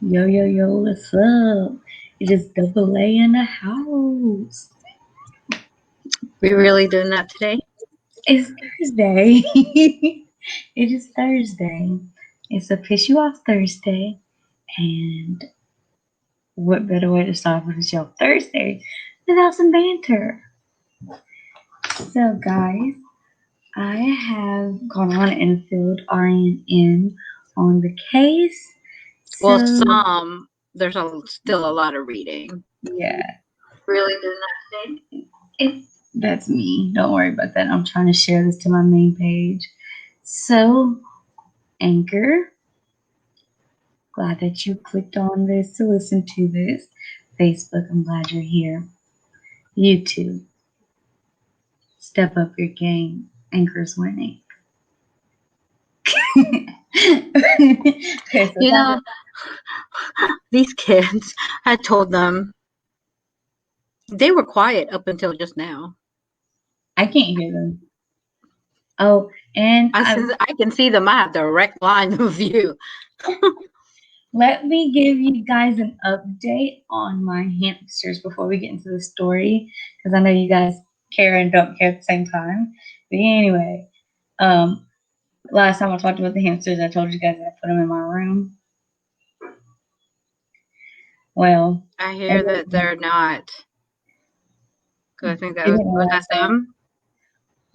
Yo, yo, yo, what's up? It is double A in the house. We really doing that today? It's Thursday. It is Thursday. It's a Piss You Off Thursday. And what better way to start with a show Thursday without some banter? So, guys, I have gone on and filled Arianne in on the case. Well, So, there's still a lot of reading. yeah. Really doing that today? That's me. Don't worry about that. I'm trying to share this to my main page. So, Anchor, glad that you clicked on this to listen to this. Facebook, I'm glad you're here. YouTube, step up your game. Anchor's winning. Okay, so these kids, I told them they were quiet up until just now. I can't hear them. Oh, and I can see them. I have direct line of view. Let me give you guys an update on my hamsters before we get into the story, because I know you guys care and don't care at the same time. But anyway, last time I talked about the hamsters, I told you guys that I put them in my room. Well, I hear that they're not. Because I think that was them.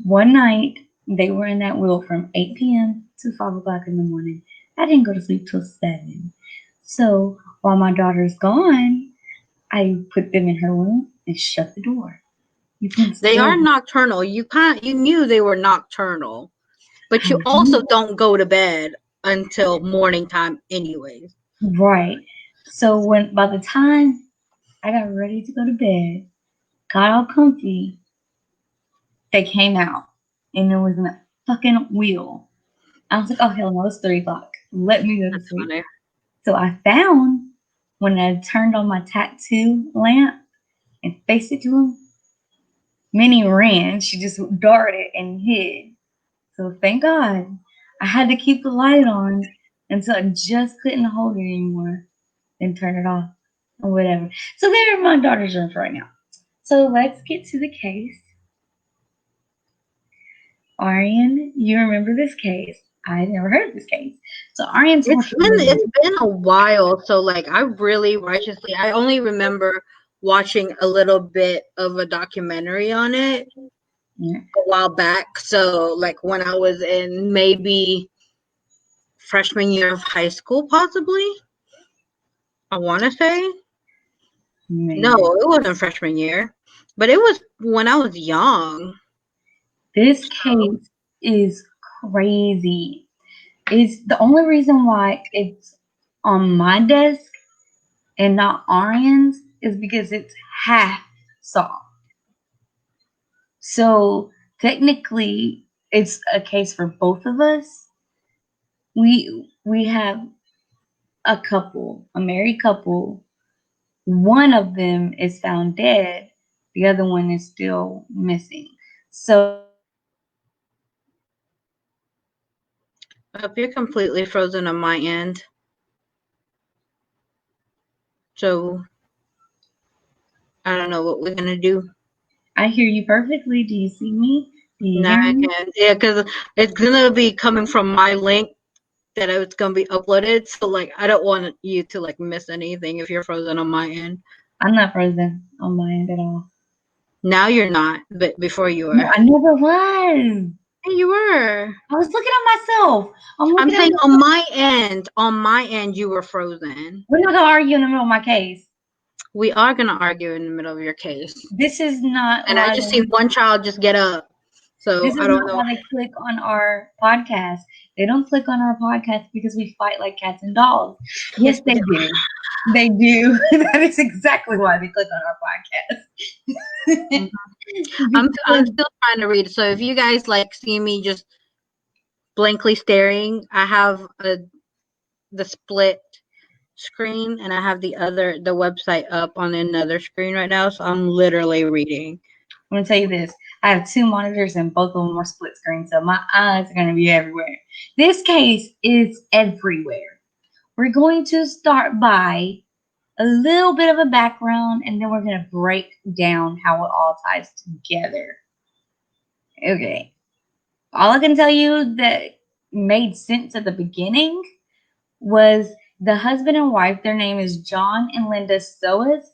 One night, they were in that wheel from 8 p.m. to 5 o'clock in the morning. I didn't go to sleep till 7. So while my daughter's gone, I put them in her room and shut the door. They are nocturnal. You knew they were nocturnal, but you also don't go to bed until morning time, anyways. Right. So by the time I got ready to go to bed, got all comfy, they came out, and there was a fucking wheel. I was like, oh hell no, it's 3 o'clock. Let me go to sleep. Funny. So I found when I turned on my tattoo lamp and faced it to him, Minnie ran. She just darted and hid. So thank God I had to keep the light on until I just couldn't hold it anymore and turn it off or whatever. So they're in my daughter's room right now. So let's get to the case. Arianne, you remember this case. I never heard of this case. So Arianne's it's been a while. So like I only remember watching a little bit of a documentary on it a while back. So like when I was in maybe freshman year of high school, possibly. I want to say. Maybe. No, it wasn't freshman year, but it was when I was young. This case is crazy. It's the only reason why it's on my desk and not Arianne's is because it's half solved. So technically, it's a case for both of us. We have a couple, a married couple. One of them is found dead. The other one is still missing. So you're completely frozen on my end. So I don't know what we're gonna do. I hear you perfectly. Do you see me? I can't. Yeah, because it's gonna be coming from my link that it's gonna be uploaded. So like, I don't want you to like miss anything if you're frozen on my end. I'm not frozen on my end at all. Now you're not, but before you were. No, I never was. Hey, you were. I was looking at myself. I'm saying on my end, you were frozen. We're not gonna argue in the middle of my case. We are gonna argue in the middle of your case. This is not. And I just see one child just get up. So this is I don't not know why they click on our podcast. They don't click on our podcast because we fight like cats and dogs. Yes, they do. They do. That is exactly why they click on our podcast. I'm still trying to read. So if you guys like see me just blankly staring, I have the split screen and I have the website up on another screen right now. So I'm literally reading. I'm gonna tell you this. I have 2 monitors and both of them are split screen, so my eyes are gonna be everywhere. This case is everywhere. we're going to start by a little bit of a background, and then we're going to break down how it all ties together. Okay. All I can tell you that made sense at the beginning was the husband and wife. Their name is John and Linda Soas.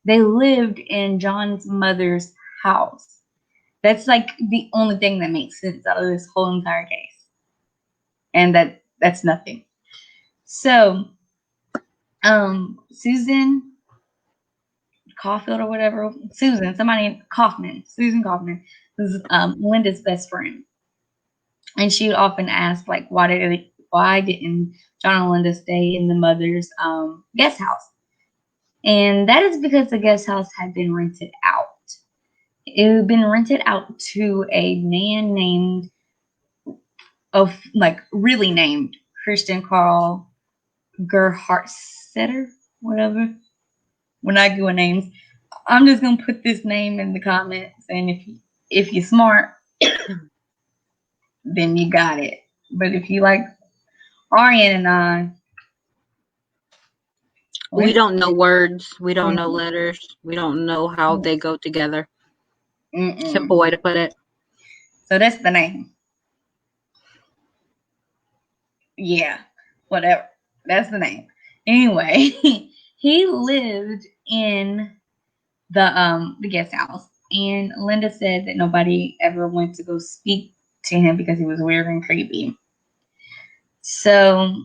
They lived in John's mother's house. That's like the only thing that makes sense out of this whole entire case. And that's nothing. So, Susan Caulfield or whatever, Susan Kaufman was Linda's best friend. And she would often ask, like, why didn't John and Linda stay in the mother's guest house? And that is because the guest house had been rented out. It had been rented out to a man named, really named Christian Karl Gerhartseiter, whatever. When I go names, I'm just gonna put this name in the comments, and if you're smart, then you got it. But if you like Arianne and I, we don't know words, we don't know letters, we don't know how they go together. Simple way to put it. So that's the name. Yeah, whatever. That's the name. Anyway, he lived in the guest house, and Linda said that nobody ever went to go speak to him because he was weird and creepy. So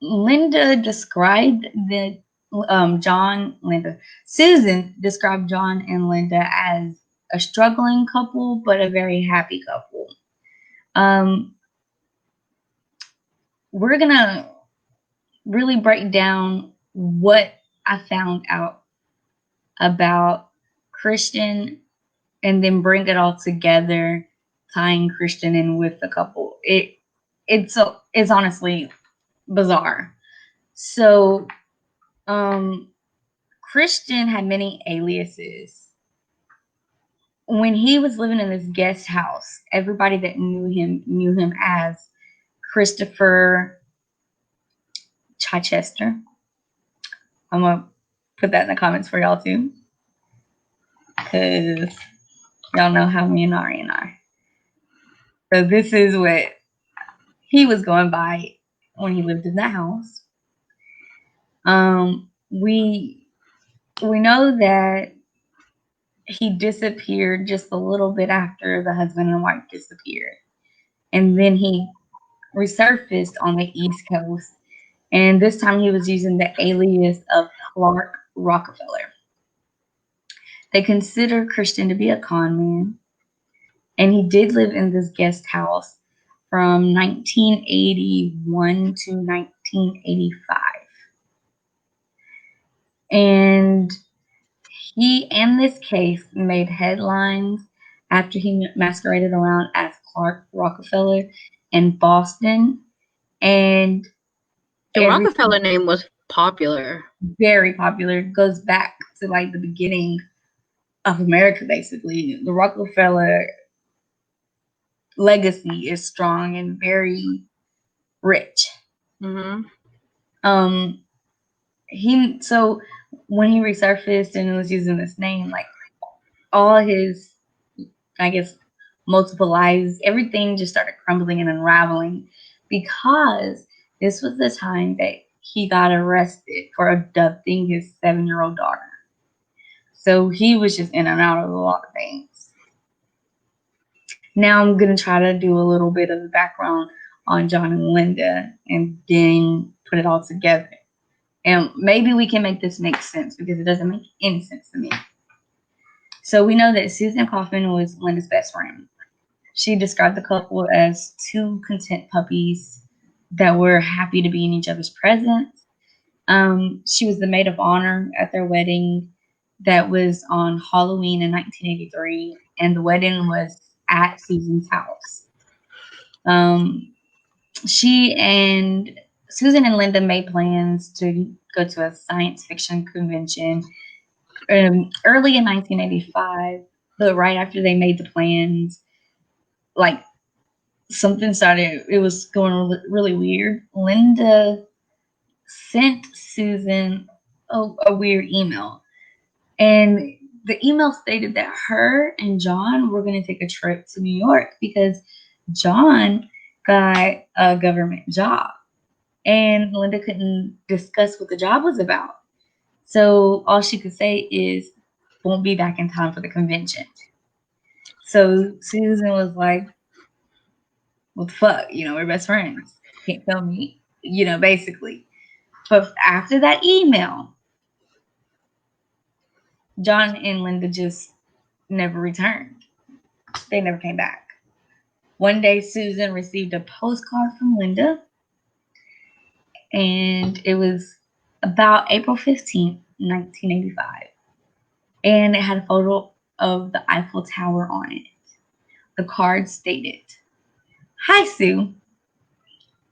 Linda described Susan described John and Linda as a struggling couple, but a very happy couple. We're gonna really break down what I found out about Christian and then bring it all together, tying Christian in with the couple. It's honestly bizarre. So Christian had many aliases. When he was living in this guest house, everybody that knew him as Christopher Chichester. I'm gonna put that in the comments for y'all too, because y'all know how me and Arianne are. So this is what he was going by when he lived in the house. We know that he disappeared just a little bit after the husband and wife disappeared, and then he resurfaced on the East Coast, and this time he was using the alias of Clark Rockefeller. They consider Christian to be a con man, and he did live in this guest house from 1981 to 1985. And he, in this case, made headlines after he masqueraded around as Clark Rockefeller in Boston. And the Rockefeller name was popular. Very popular. It goes back to like the beginning of America, basically. The Rockefeller legacy is strong and very rich. So when he resurfaced and was using this name, like all his, I guess, multiple lives, everything just started crumbling and unraveling, because this was the time that he got arrested for abducting his 7-year-old daughter. So he was just in and out of a lot of things. Now I'm going to try to do a little bit of the background on John and Linda and then put it all together. And maybe we can make this make sense, because it doesn't make any sense to me. So we know that Susan Kaufman was Linda's best friend. She described the couple as two content puppies that were happy to be in each other's presence. She was the maid of honor at their wedding that was on Halloween in 1983, and the wedding was at Susan's house. Susan and Linda made plans to go to a science fiction convention early in 1985, but right after they made the plans, like something started. It was going really weird. Linda sent Susan a weird email, and the email stated that her and John were going to take a trip to New York because John got a government job, and Linda couldn't discuss what the job was about. So all she could say is, "Won't be back in time for the convention." So Susan was like, "What the fuck? We're best friends. Can't tell me." Basically. But after that email, John and Linda just never returned. They never came back. One day, Susan received a postcard from Linda, and it was about April 15th, 1985. And it had a photo of the Eiffel Tower on it. The card stated, "Hi, Sue.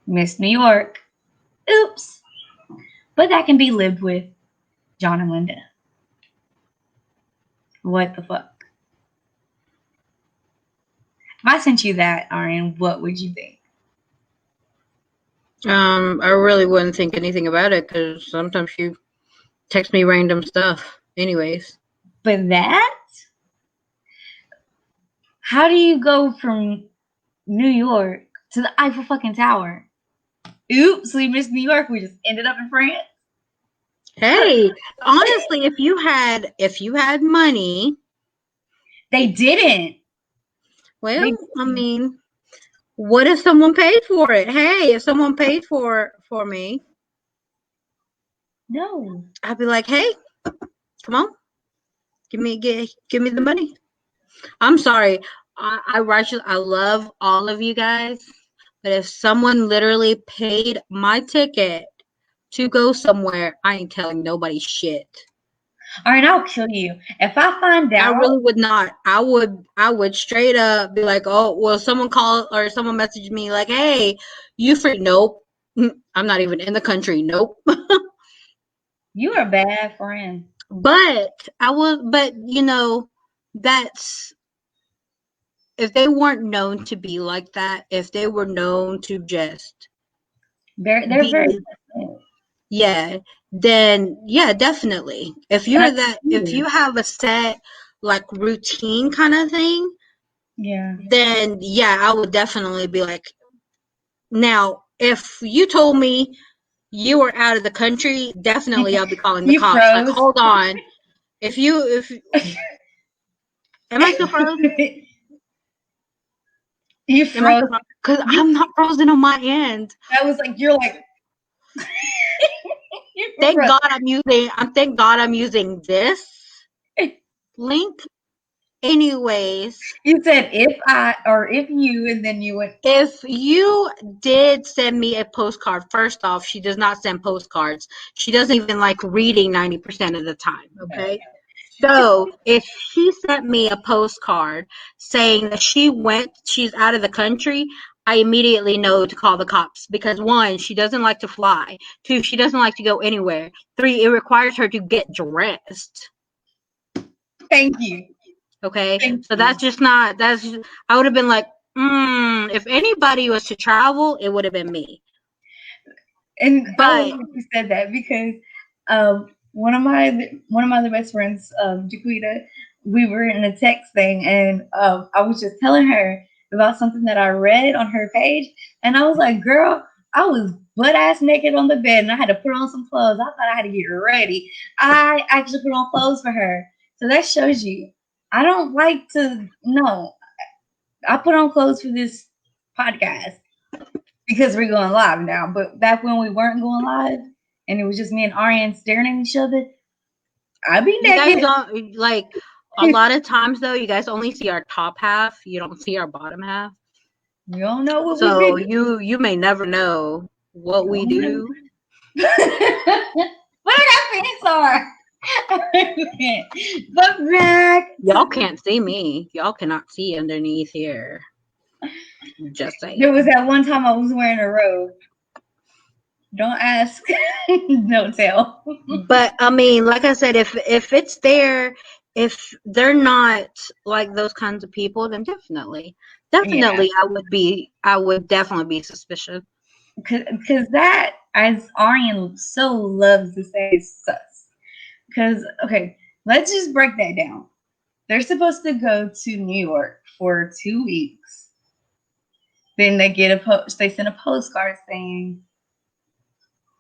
Miss New York. Oops. But that can be lived with. John and Linda." What the fuck? If I sent you that, Arianne, what would you think? I really wouldn't think anything about it because sometimes you text me random stuff. Anyways. But that? How do you go from New York to the Eiffel fucking Tower? Oops, we missed New York. We just ended up in France. Hey, honestly, if you had money, they didn't. Well, I mean, what if someone paid for it? Hey, if someone paid for me, no, I'd be like, hey, come on, give me the money. I'm sorry, I love all of you guys, but if someone literally paid my ticket to go somewhere, I ain't telling nobody shit. All right, I'll kill you if I find out. I really would not. I would straight up be like, oh, well, someone call or someone message me like, hey, you free? Nope, I'm not even in the country. Nope. You are a bad friend. But that's if they weren't known to be like that. If they were known to just they're very. Yeah, then yeah, definitely. If you have a set like routine kind of thing, yeah, then yeah, I would definitely be like, now if you told me you were out of the country, definitely I'll be calling the cops. Froze. Like, hold on. If am I still frozen? You froze because I'm not frozen on my end. I was like, you're like. Thank God I'm using this link. Anyways, you said if you, and then you went. If you did send me a postcard, first off, she does not send postcards. She doesn't even like reading 90% of the time. Okay. So if she sent me a postcard saying that she's out of the country, I immediately know to call the cops because 1, she doesn't like to fly. 2, she doesn't like to go anywhere. 3, it requires her to get dressed. Thank you. Okay. So I would have been like, if anybody was to travel, it would have been me. And I love you said that because one of my other best friends, Jaquita, we were in a text thing, and I was just telling her about something that I read on her page, and I was like, girl, I was butt ass naked on the bed, and I had to put on some clothes. I thought I had to get ready. I actually put on clothes for her. So that shows you. I don't like to. No, I put on clothes for this podcast because we're going live now. But back when we weren't going live and it was just me and Arianne staring at each other, I'd be naked. You guys don't, like, a lot of times though, you guys only see our top half. You don't see our bottom half. You don't know what so we do. you may never know what we do. What our pants are. But back. Y'all can't see me. Y'all cannot see underneath here. Just saying. There was that one time I was wearing a robe. Don't ask. Don't tell. But I mean, like I said, if it's there, if they're not like those kinds of people, then definitely. Definitely, I would definitely be suspicious. Because that, as Arianne so loves to say, is sus. Because, okay, let's just break that down. They're supposed to go to New York for 2 weeks. Then they get they send a postcard saying,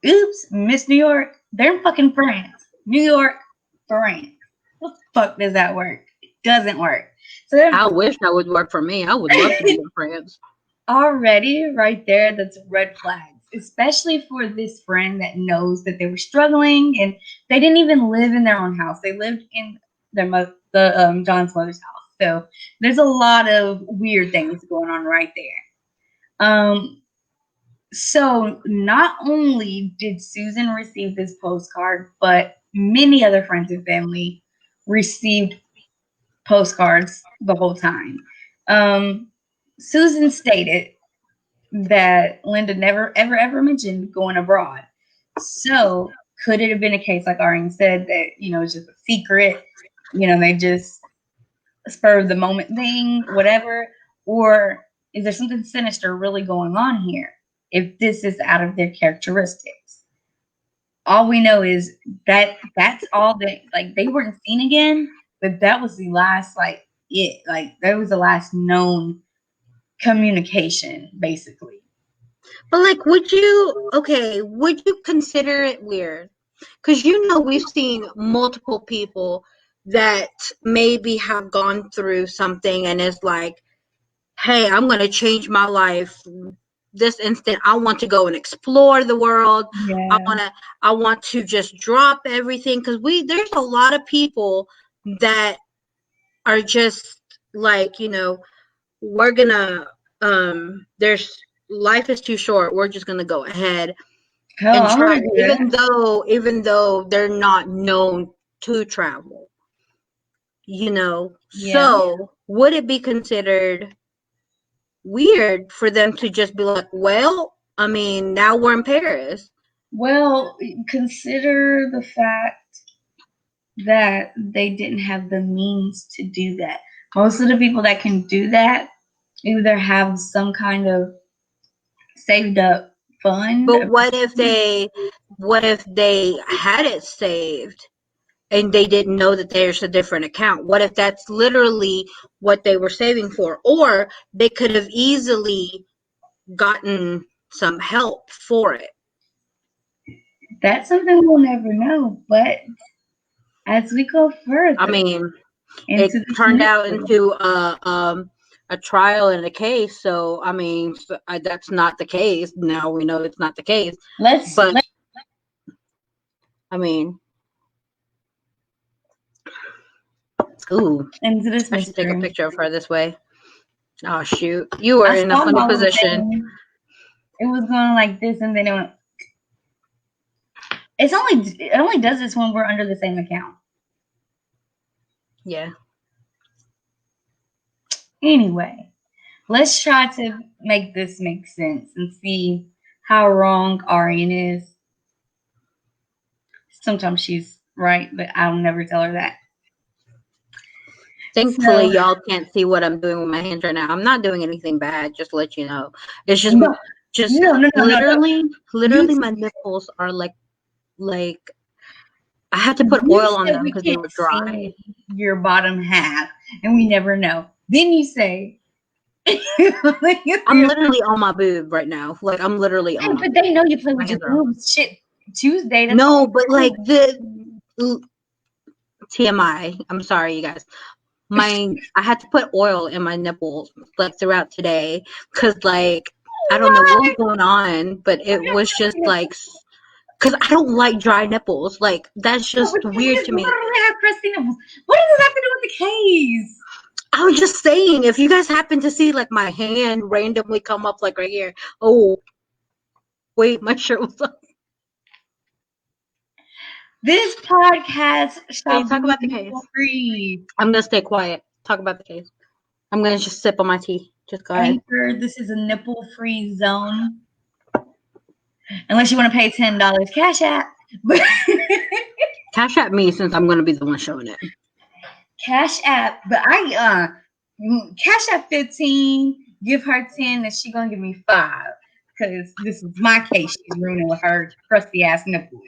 oops, Miss New York, they're in fucking France. New York, France. What the fuck does that work? It doesn't work. So I wish that would work for me. I would love to be in France. Already, right there, that's red flags, especially for this friend that knows that they were struggling and they didn't even live in their own house. They lived in John's mother's house. So there's a lot of weird things going on right there. So not only did Susan receive this postcard, but many other friends and family received postcards the whole time. Susan stated that Linda never, ever mentioned going abroad. So could it have been a case, like Arianne said, that, it's just a secret, they just spur of the moment thing, whatever? Or is there something sinister really going on here if this is out of their characteristics? All we know is that that's all that, like, they weren't seen again, but that was the last, that was the last known communication, basically. But would you consider it weird? Because we've seen multiple people that maybe have gone through something and is like, hey, I'm going to change my life this instant. I want to go and explore the world. Yeah. I want to just drop everything, because there's a lot of people that are just like, we're gonna life is too short, we're just gonna go ahead and try, even though they're not known to travel, Yeah. So would it be considered weird for them to just be like, well, I mean, now we're in Paris? Well, consider the fact that they didn't have the means to do that. Most of the people that can do that either have some kind of saved up fund. But what if they had it saved and they didn't know that there's a different account? What if that's literally what they were saving for? Or they could have easily gotten some help for it. That's something we'll never know. But as we go further, I mean, it turned out into a trial and a case. So, I mean, that's not the case. Now we know it's not the case. I mean, ooh, I should take a picture of her this way. Oh, shoot. You were in a funny position. It was going like this, and then it went. It only does this when we're under the same account. Yeah. Anyway, let's try to make this make sense and see how wrong Arianne is. Sometimes she's right, but I'll never tell her that. Thankfully, y'all can't see what I'm doing with my hands right now. I'm not doing anything bad, just to let you know. It's just literally my nipples are like I had to put oil on them because they were dry. Your bottom half, and we never know. Then you say, I'm literally on my boob right now. Like, I'm literally on. But they know you play with your boobs. Shit, Tuesday. No, but like the TMI. I'm sorry, you guys. I had to put oil in my nipples like throughout today because like I don't know what was going on, but it was just like, because I don't like dry nipples. Like, that's just weird to me. Why do they have crusty nipples? What does this have to do with the case? I was just saying, if you guys happen to see like my hand randomly come up like right here. Oh, wait, my shirt was up. This podcast shall talk about the case. Free. I'm gonna stay quiet. Talk about the case. I'm gonna just sip on my tea. Just go ahead. Anchor, this is a nipple-free zone. Unless you want to pay $10 Cash App. Cash App me, since I'm gonna be the one showing it. Cash App, but cash at 15, give her 10, and she gonna give me 5. Because this is my case she's ruining with her crusty ass nipples.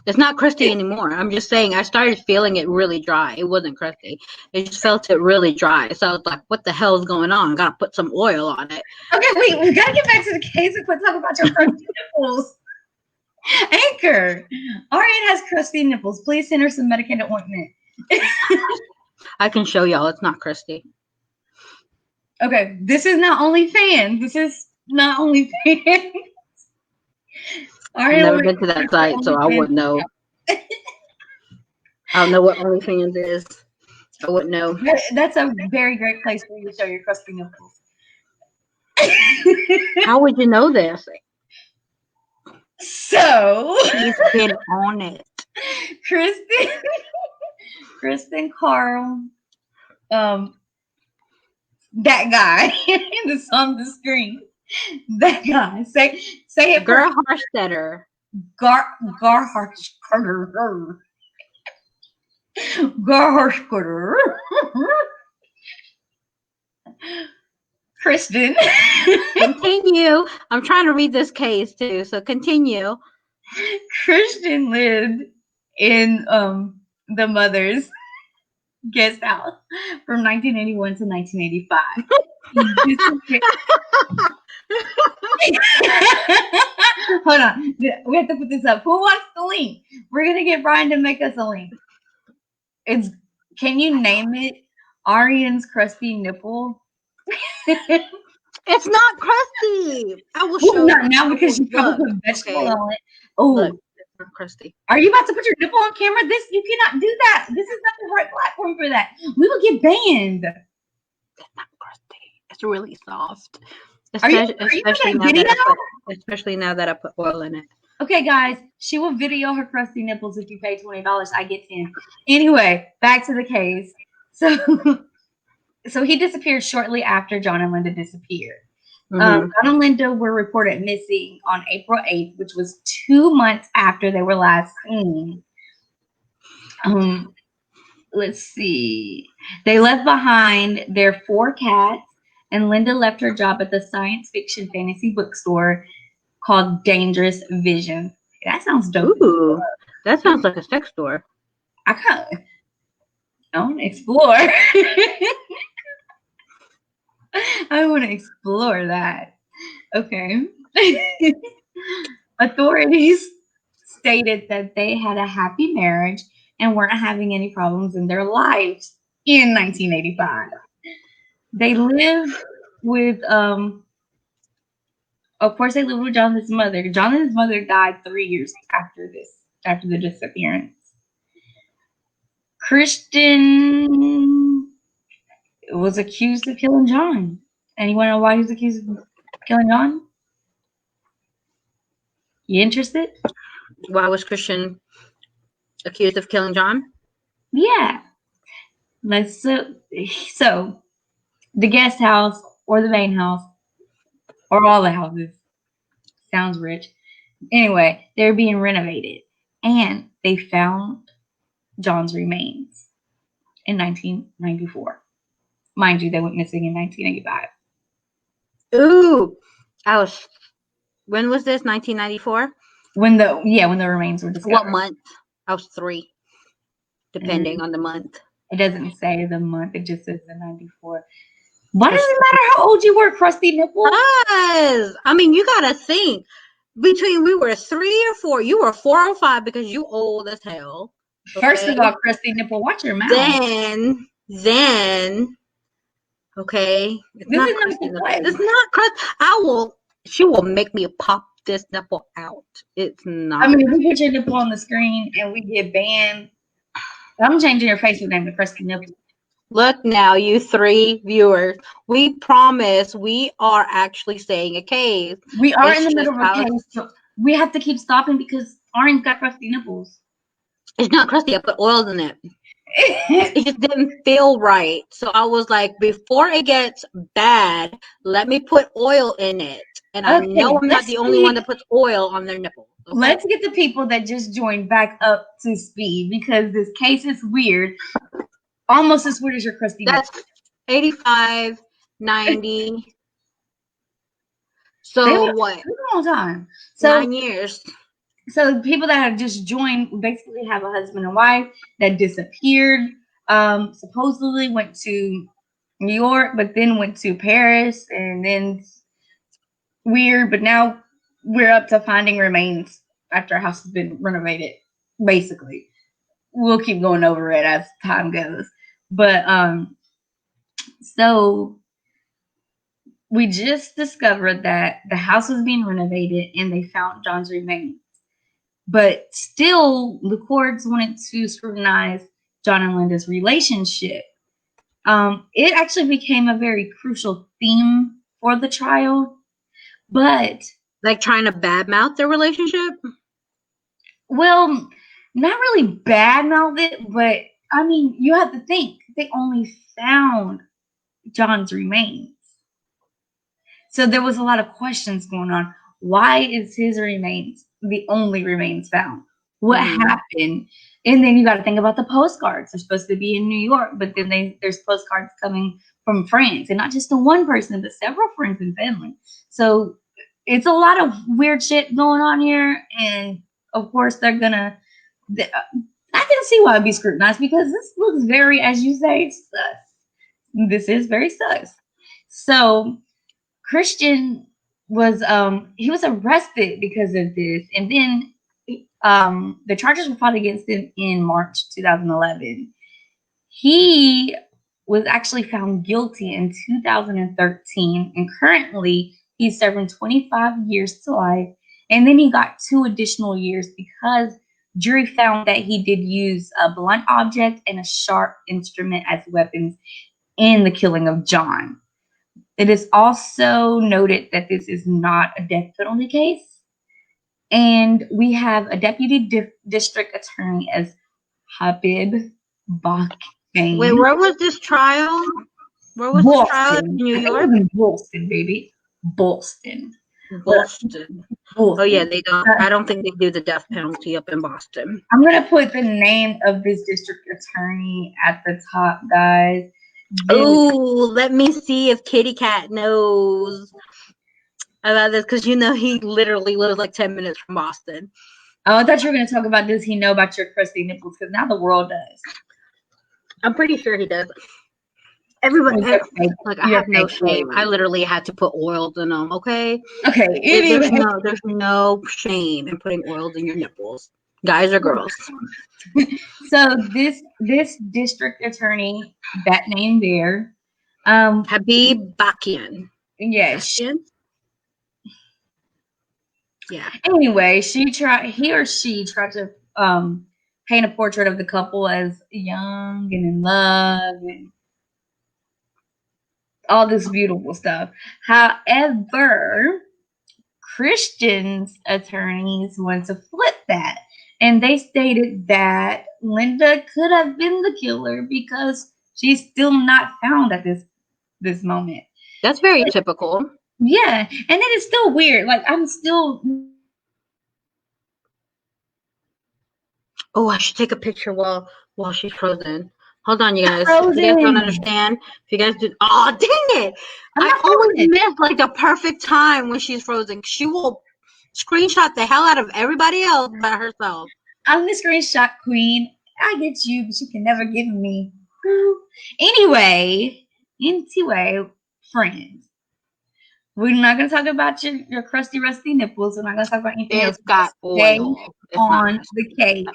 It's not crusty anymore. I'm just saying I started feeling it really dry. It wasn't crusty. It just felt it really dry. So I was like, what the hell is going on? I gotta put some oil on it. Okay, wait, we gotta get back to the case and quit talking about your crusty nipples. Anchor. Arianne has crusty nipples. Please send her some medicated ointment. I can show y'all it's not crusty. Okay, this is not OnlyFans. This is not OnlyFans. I've never been to that site, so I wouldn't know. I don't know what OnlyFans is. I wouldn't know. That's a very great place for you to show your crusty nipples. How would you know this? So she's been on it. Kristen, Karl, that guy that's on the screen. That guy. Say it. Gerhartseiter. Gerhartseiter. Gerhartseiter. Kristen. Continue. I'm trying to read this case too, so continue. Kristen lived in the mother's guest house from 1981 to 1985. Hold on. We have to put this up. Who wants the link? We're going to get Brian to make us a link. Can you name it? Arianne's crusty nipple? It's not crusty. I will show you. Not now because you probably put vegetable on it. Oh, it's not crusty. Are you about to put your nipple on camera? You cannot do that. This is not the right platform for that. We will get banned. It's not crusty. It's really soft. Especially now that I put oil in it. Okay, guys, she will video her crusty nipples if you pay $20. I get 10. Anyway, back to the case. So he disappeared shortly after John and Linda disappeared. John and Linda were reported missing on April 8th, which was 2 months after they were last seen. Let's see. They left behind their 4 cats, and Linda left her job at the science fiction fantasy bookstore called Dangerous Visions. That sounds dope. Ooh, that sounds like a sex store. I want to explore. I want to explore that. Okay. Authorities stated that they had a happy marriage and weren't having any problems in their lives in 1985. They lived with, of course, they lived with Jonathan's mother. Jonathan's mother died 3 years after the disappearance. Kristen was accused of killing John. And you want to know why he was accused of killing John? You interested? Why was Kristen accused of killing John? Yeah. So the guest house or the main house or all the houses, sounds rich. Anyway, they're being renovated and they found John's remains in 1994. Mind you, they went missing in 1985. Ooh, when was this? 1994? When the remains were discovered. What month? I was 3, depending on the month. It doesn't say the month. It just says the 94. Why does it matter how old you were, crusty nipple? Because, I mean, you gotta think. We were 3 or 4. You were 4 or 5 because you old as hell. Okay? First of all, crusty nipple, watch your mouth. Then, okay. It's not crusty. She will make me pop this nipple out. It's not. I mean, if we put your nipple on the screen and we get banned, I'm changing your Facebook name to Crusty Nipple. Look now, you 3 viewers. We promise we are actually saying a case. We are in the middle of a case. So we have to keep stopping because Arianne's got crusty nipples. It's not crusty. I put oil in it. It just didn't feel right. So I was like, before it gets bad, let me put oil in it. And I know I'm not the only one that puts oil on their nipple. Okay? Let's get the people that just joined back up to speed because this case is weird. Almost as weird as your crusty nipple. 85, 90. So They were what? a long time. 9 years. So people that have just joined basically have a husband and wife that disappeared. Supposedly went to New York, but then went to Paris, and then weird. But now we're up to finding remains after a house has been renovated. Basically, we'll keep going over it as time goes. But so we just discovered that the house was being renovated, and they found John's remains. But still, the courts wanted to scrutinize John and Linda's relationship. It actually became a very crucial theme for the trial. But like trying to badmouth their relationship? Well, not really badmouth it, but I mean, you have to think they only found John's remains. So there was a lot of questions going on. Why is his remains the only remains found? What happened? And then you got to think about the postcards. They're supposed to be in New York, but then there's postcards coming from France, and not just the one person, but several friends and family. So it's a lot of weird shit going on here, and of course they're gonna. I can see why it'd be scrutinized, because this looks very, as you say, sus. This is very sus. So Christian was he was arrested because of this, and then the charges were filed against him in March 2011. He was actually found guilty in 2013, and currently he's serving 25 years to life. And then he got 2 additional years because jury found that he did use a blunt object and a sharp instrument as weapons in the killing of John. It is also noted that this is not a death penalty case. And we have a deputy district attorney as Habib Bakane. Wait, where was this trial? Where was this trial? In New York? It was in Boston, baby. Boston. Oh yeah, they don't. I don't think they do the death penalty up in Boston. I'm gonna put the name of this district attorney at the top, guys. Oh, let me see if Kitty Cat knows about this, because you know he literally lives like 10 minutes from Boston. Oh, I thought you were gonna talk about, does he know about your crusty nipples? Because now the world does. I'm pretty sure he does. Everybody, like, I have no shame. I literally had to put oils in them. Okay. Anyway. There's no shame in putting oils in your nipples, guys or girls. So this district attorney, that name there, Habib Bakane. Yes. Yeah. Anyway, he or she tried to paint a portrait of the couple as young and in love and all this beautiful stuff. However, Christian's attorneys want to flip that, and they stated that Linda could have been the killer because she's still not found at this moment. That's very typical. Yeah, and it is still weird. Like, I'm still. Oh, I should take a picture while she's frozen. Hold on, you guys. If you guys don't understand, if you guys do, oh dang it! I always miss like the perfect time when she's frozen. She will screenshot the hell out of everybody else but herself. I'm the screenshot queen. I get you, but you can never get me. Anyway, friends. We're not going to talk about your crusty, rusty nipples. We're not going to talk about anything else. Got oil. On the case.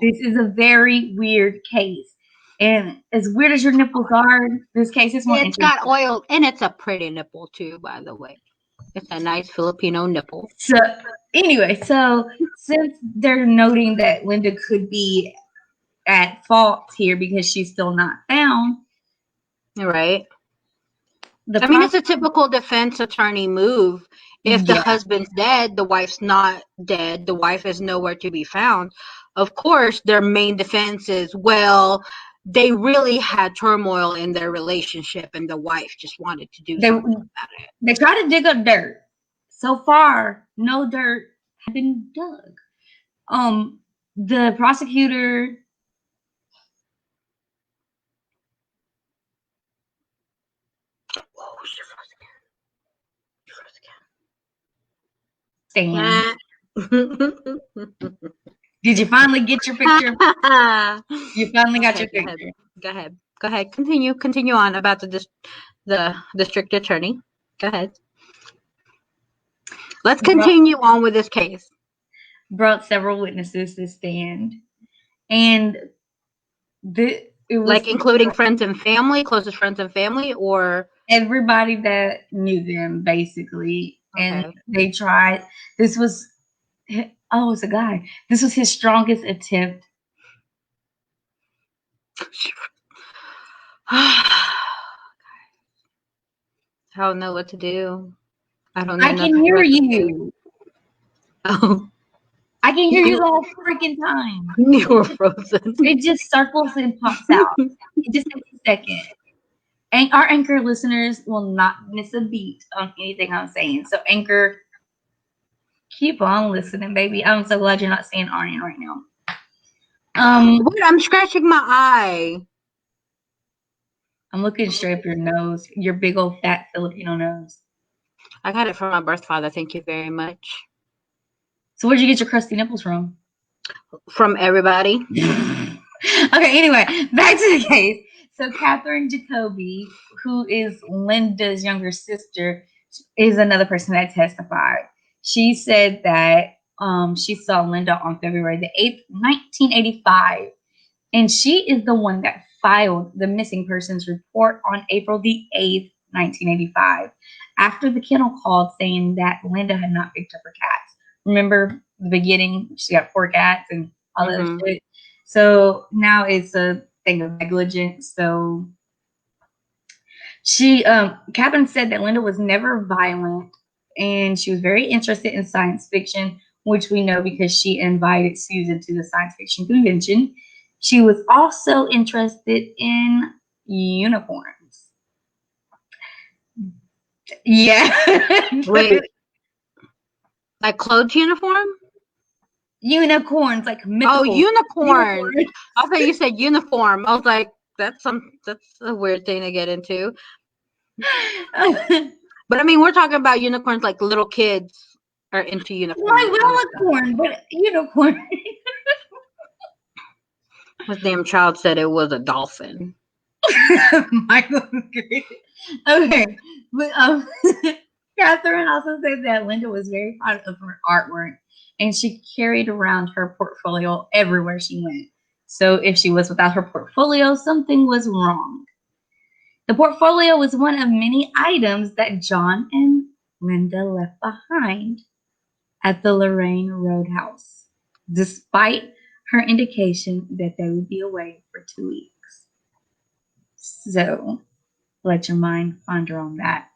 This is a very weird case. And as weird as your nipples are, this case is more interesting. It's got oil, and it's a pretty nipple, too, by the way. It's a nice Filipino nipple. So, anyway, since they're noting that Linda could be at fault here because she's still not found. Right. I mean, it's a typical defense attorney move. If the husband's dead, the wife's not dead, the wife is nowhere to be found. Of course, their main defense is, well, they really had turmoil in their relationship and the wife just wanted to do something about it. They try to dig up dirt. So far, no dirt has been dug. The prosecutor she froze again. Stan. Did you finally get your picture? You finally got your picture. Go ahead. Continue on about the district attorney. Go ahead. Let's continue on with this case. Brought several witnesses to stand, and it was like including friends and family, closest friends and family, or everybody that knew them, basically. Okay. And they tried. This was it's a guy. This was his strongest attempt. I don't know what to do. I don't know. I can hear you. Oh. I can hear you the whole freaking time. You were frozen. It just circles and pops out. It just takes a second. And our Anchor listeners will not miss a beat on anything I'm saying. So Anchor, keep on listening, baby. I'm so glad you're not saying Arianne right now. Wait, I'm scratching my eye. I'm looking straight up your nose, your big old fat Filipino nose. I got it from my birth father. Thank you very much. So where'd you get your crusty nipples from? From everybody. Okay, anyway, back to the case. So Catherine Jacoby, who is Linda's younger sister, is another person that testified. She said that she saw Linda on February the 8th, 1985. And she is the one that filed the missing persons report on April the 8th, 1985, after the kennel called saying that Linda had not picked up her cats. Remember the beginning? She got 4 cats and all that shit. So now it's a thing of negligence. So she, Catherine said that Linda was never violent and she was very interested in science fiction, which we know because she invited Susan to the science fiction convention. She was also interested in unicorns. Yeah. Wait. Like clothes uniform? Unicorns, like mythical. Oh, unicorn. I thought you said uniform. I was like, that's a weird thing to get into. But I mean, we're talking about unicorns, like little kids are into unicorns. Why unicorn? But unicorn. This damn child said it was a dolphin. Michael agreed. Okay, but Catherine also said that Linda was very proud of her artwork, and she carried around her portfolio everywhere she went. So if she was without her portfolio, something was wrong. The portfolio was one of many items that John and Linda left behind at the Lorraine Roadhouse, despite her indication that they would be away for 2 weeks. So let your mind ponder on that.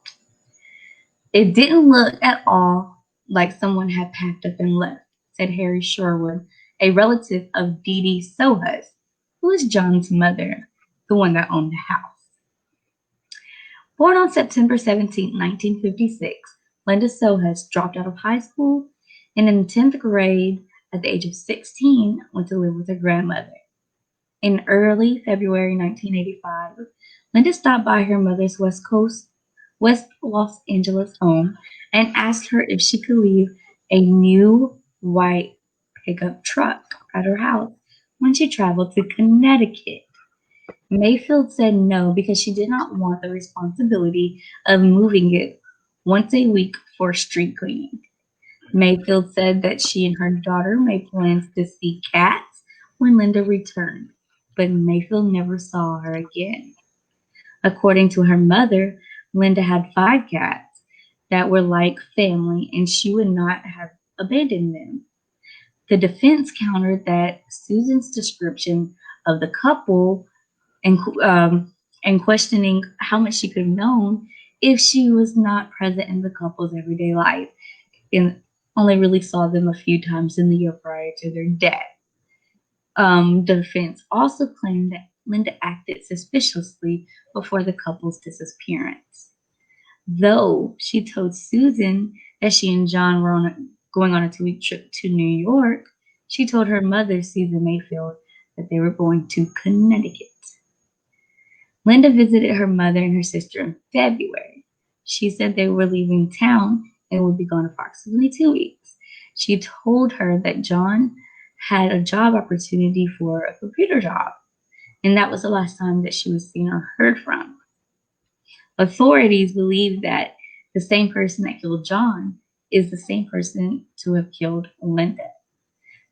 It didn't look at all like someone had packed up and left, said Harry Sherwood, a relative of Dee Dee Sohus, who is John's mother, the one that owned the house. Born on September 17, 1956, Linda Sohus dropped out of high school and in the 10th grade at the age of 16 went to live with her grandmother. In early February 1985, Linda stopped by her mother's West Los Angeles home and asked her if she could leave a new white pickup truck at her house when she traveled to Connecticut. Mayfield said no because she did not want the responsibility of moving it once a week for street cleaning. Mayfield said that she and her daughter made plans to see cats when Linda returned, but Mayfield never saw her again. According to her mother, Linda had 5 cats that were like family, and she would not have abandoned them. The defense countered that Susan's description of the couple and questioning how much she could have known if she was not present in the couple's everyday life and only really saw them a few times in the year prior to their death. The defense also claimed that Linda acted suspiciously before the couple's disappearance. Though she told Susan that she and John were going on a 2-week trip to New York, she told her mother, Susan Mayfield, that they were going to Connecticut. Linda visited her mother and her sister in February. She said they were leaving town and would be gone approximately 2 weeks. She told her that John had a job opportunity for a computer job, and that was the last time that she was seen or heard from. Authorities believe that the same person that killed John is the same person to have killed Linda.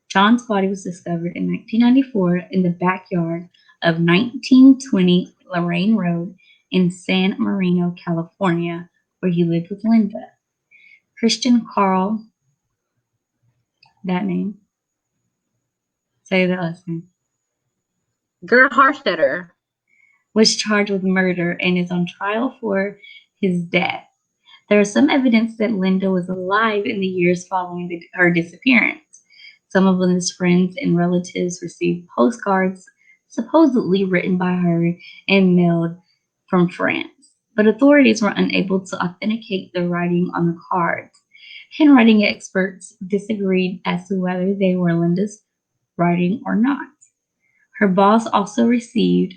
John's body was discovered in 1994 in the backyard of 1920 Lorraine Road in San Marino, California, where he lived with Linda. Christian Karl, that name. Say the last name. Gerhartseiter Was charged with murder and is on trial for his death. There is some evidence that Linda was alive in the years following her disappearance. Some of Linda's friends and relatives received postcards supposedly written by her and mailed from France, but authorities were unable to authenticate the writing on the cards. Handwriting experts disagreed as to whether they were Linda's writing or not. Her boss also received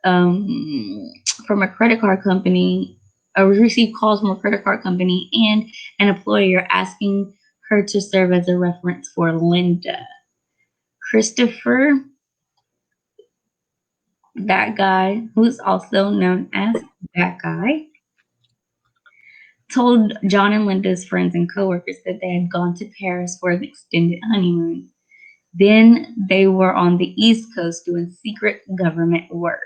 from a credit card company, received calls from a credit card company and an employer asking her to serve as a reference for Linda. Christopher, that guy, who's also known as that guy, told John and Linda's friends and coworkers that they had gone to Paris for an extended honeymoon. Then they were on the East Coast doing secret government work.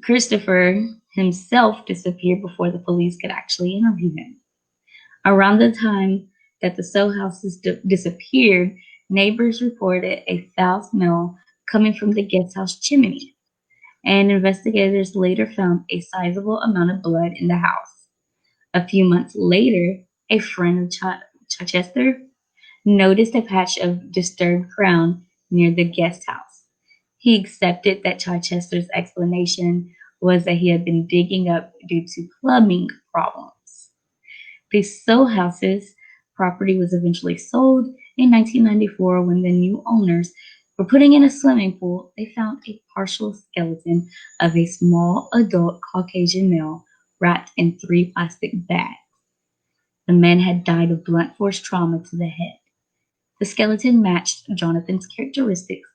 Christopher himself disappeared before the police could actually interview him. Around the time that the Sow houses disappeared, neighbors reported a foul smell coming from the guest house chimney, and investigators later found a sizable amount of blood in the house. A few months later, a friend of Chichester noticed a patch of disturbed ground near the guest house. He accepted that Chichester's explanation was that he had been digging up due to plumbing problems. The Sow houses property was eventually sold in 1994 when the new owners were putting in a swimming pool. They found a partial skeleton of a small adult Caucasian male wrapped in 3 plastic bags. The man had died of blunt force trauma to the head. The skeleton matched Jonathan's characteristics,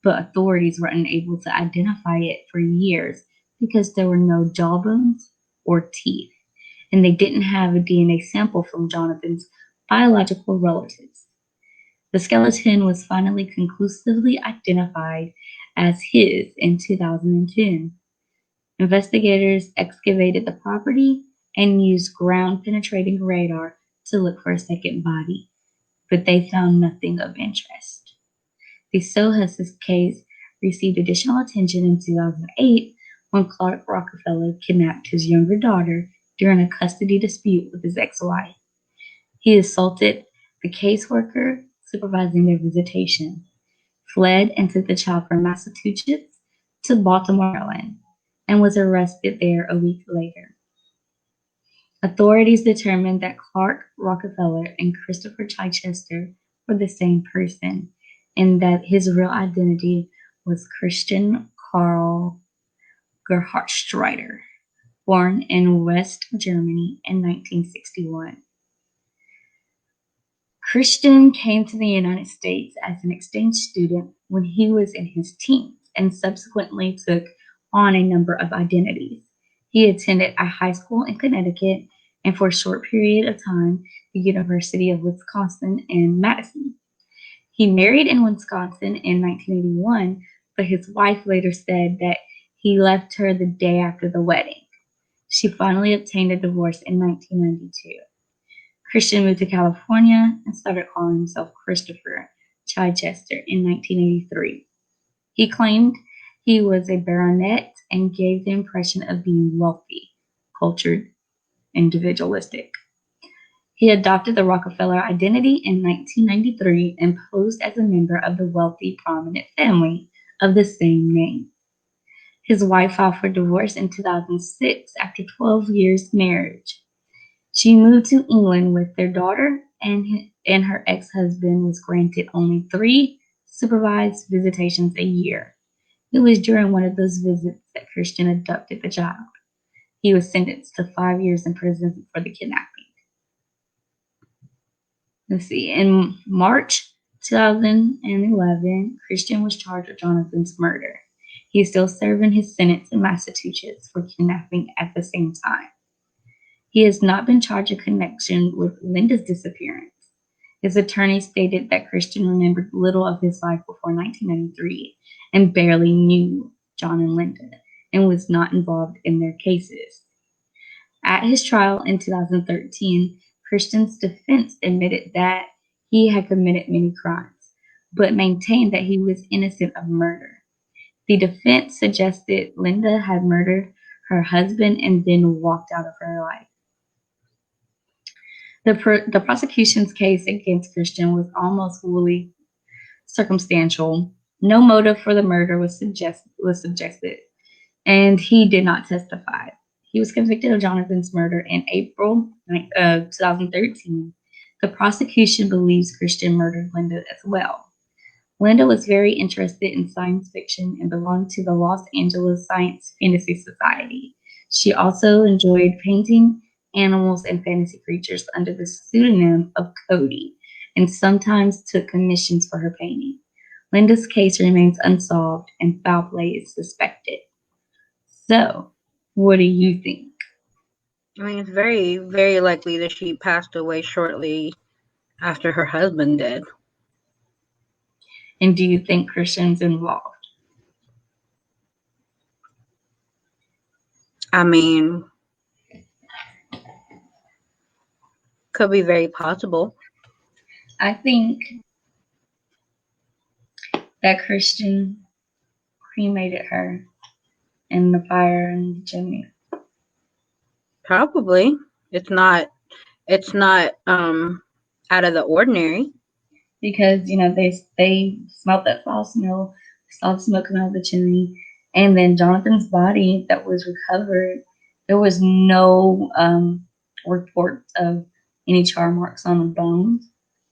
but authorities were unable to identify it for years because there were no jawbones or teeth, and they didn't have a DNA sample from Jonathan's biological relatives. The skeleton was finally conclusively identified as his in 2010. Investigators excavated the property and used ground-penetrating radar to look for a second body, but they found nothing of interest. The Sow houses case received additional attention in 2008 when Clark Rockefeller kidnapped his younger daughter during a custody dispute with his ex-wife. He assaulted the caseworker supervising their visitation, fled and took the child from Massachusetts to Baltimore, Maryland, and was arrested there a week later. Authorities determined that Clark Rockefeller and Christopher Chichester were the same person, and that his real identity was Christian Karl Gerhartseiter, born in West Germany in 1961. Christian came to the United States as an exchange student when he was in his teens and subsequently took on a number of identities. He attended a high school in Connecticut and for a short period of time, the University of Wisconsin in Madison. He married in Wisconsin in 1981, but his wife later said that he left her the day after the wedding. She finally obtained a divorce in 1992. Christian moved to California and started calling himself Christopher Chichester in 1983. He claimed he was a baronet and gave the impression of being wealthy, cultured, individualistic. He adopted the Rockefeller identity in 1993 and posed as a member of the wealthy, prominent family of the same name. His wife filed for divorce in 2006 after 12 years' marriage. She moved to England with their daughter, and her ex-husband was granted only 3 supervised visitations a year. It was during one of those visits that Christian abducted the child. He was sentenced to 5 years in prison for the kidnapping. Let's see. In March 2011, Christian was charged with Jonathan's murder. He is still serving his sentence in Massachusetts for kidnapping at the same time. He has not been charged in connection with Linda's disappearance. His attorney stated that Christian remembered little of his life before 1993 and barely knew John and Linda and was not involved in their cases. At his trial in 2013, Christian's defense admitted that he had committed many crimes, but maintained that he was innocent of murder. The defense suggested Linda had murdered her husband and then walked out of her life. The prosecution's case against Christian was almost wholly circumstantial. No motive for the murder was suggested, and he did not testify. He was convicted of Jonathan's murder in April 2013. The prosecution believes Christian murdered Linda as well. Linda was very interested in science fiction and belonged to the Los Angeles Science Fantasy Society. She also enjoyed painting animals and fantasy creatures under the pseudonym of Cody, and sometimes took commissions for her painting. Linda's case remains unsolved, and foul play is suspected. So, what do you think? I mean, it's very, very likely that she passed away shortly after her husband did. And do you think Christian's involved? I mean, could be very possible. I think that Christian cremated her in the fire in the chimney. Probably. It's not out of the ordinary. Because, you know, they smelled that foul smell, saw smoke coming out of the chimney, and then Jonathan's body that was recovered, there was no reports of any char marks on the bones.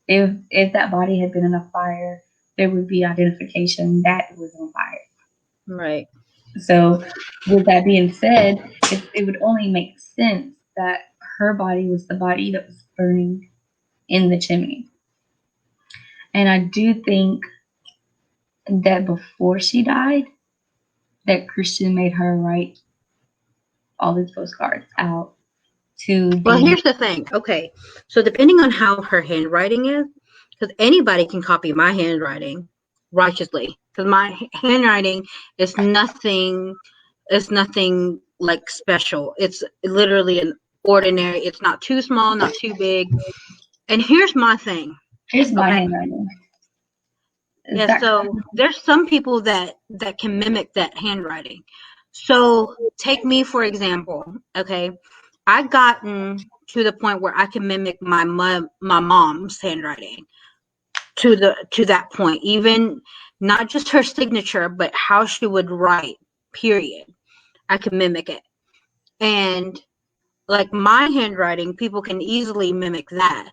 If that body had been in a fire, there would be identification that it was on fire. Right. So, with that being said, it would only make sense that her body was the body that was burning in the chimney. And I do think that before she died, that Christian made her write all these postcards out to. Well, here's the thing. Okay, so depending on how her handwriting is, because anybody can copy my handwriting righteously, because my handwriting is nothing like special. It's literally an ordinary. It's not too small, not too big. And here's my thing. Here's my handwriting. Yeah, so there's some people that can mimic that handwriting. So take me for example. Okay, I've gotten to the point where I can mimic my mom's handwriting to that point, even not just her signature, but how she would write. Period. I can mimic it, and like my handwriting, people can easily mimic that.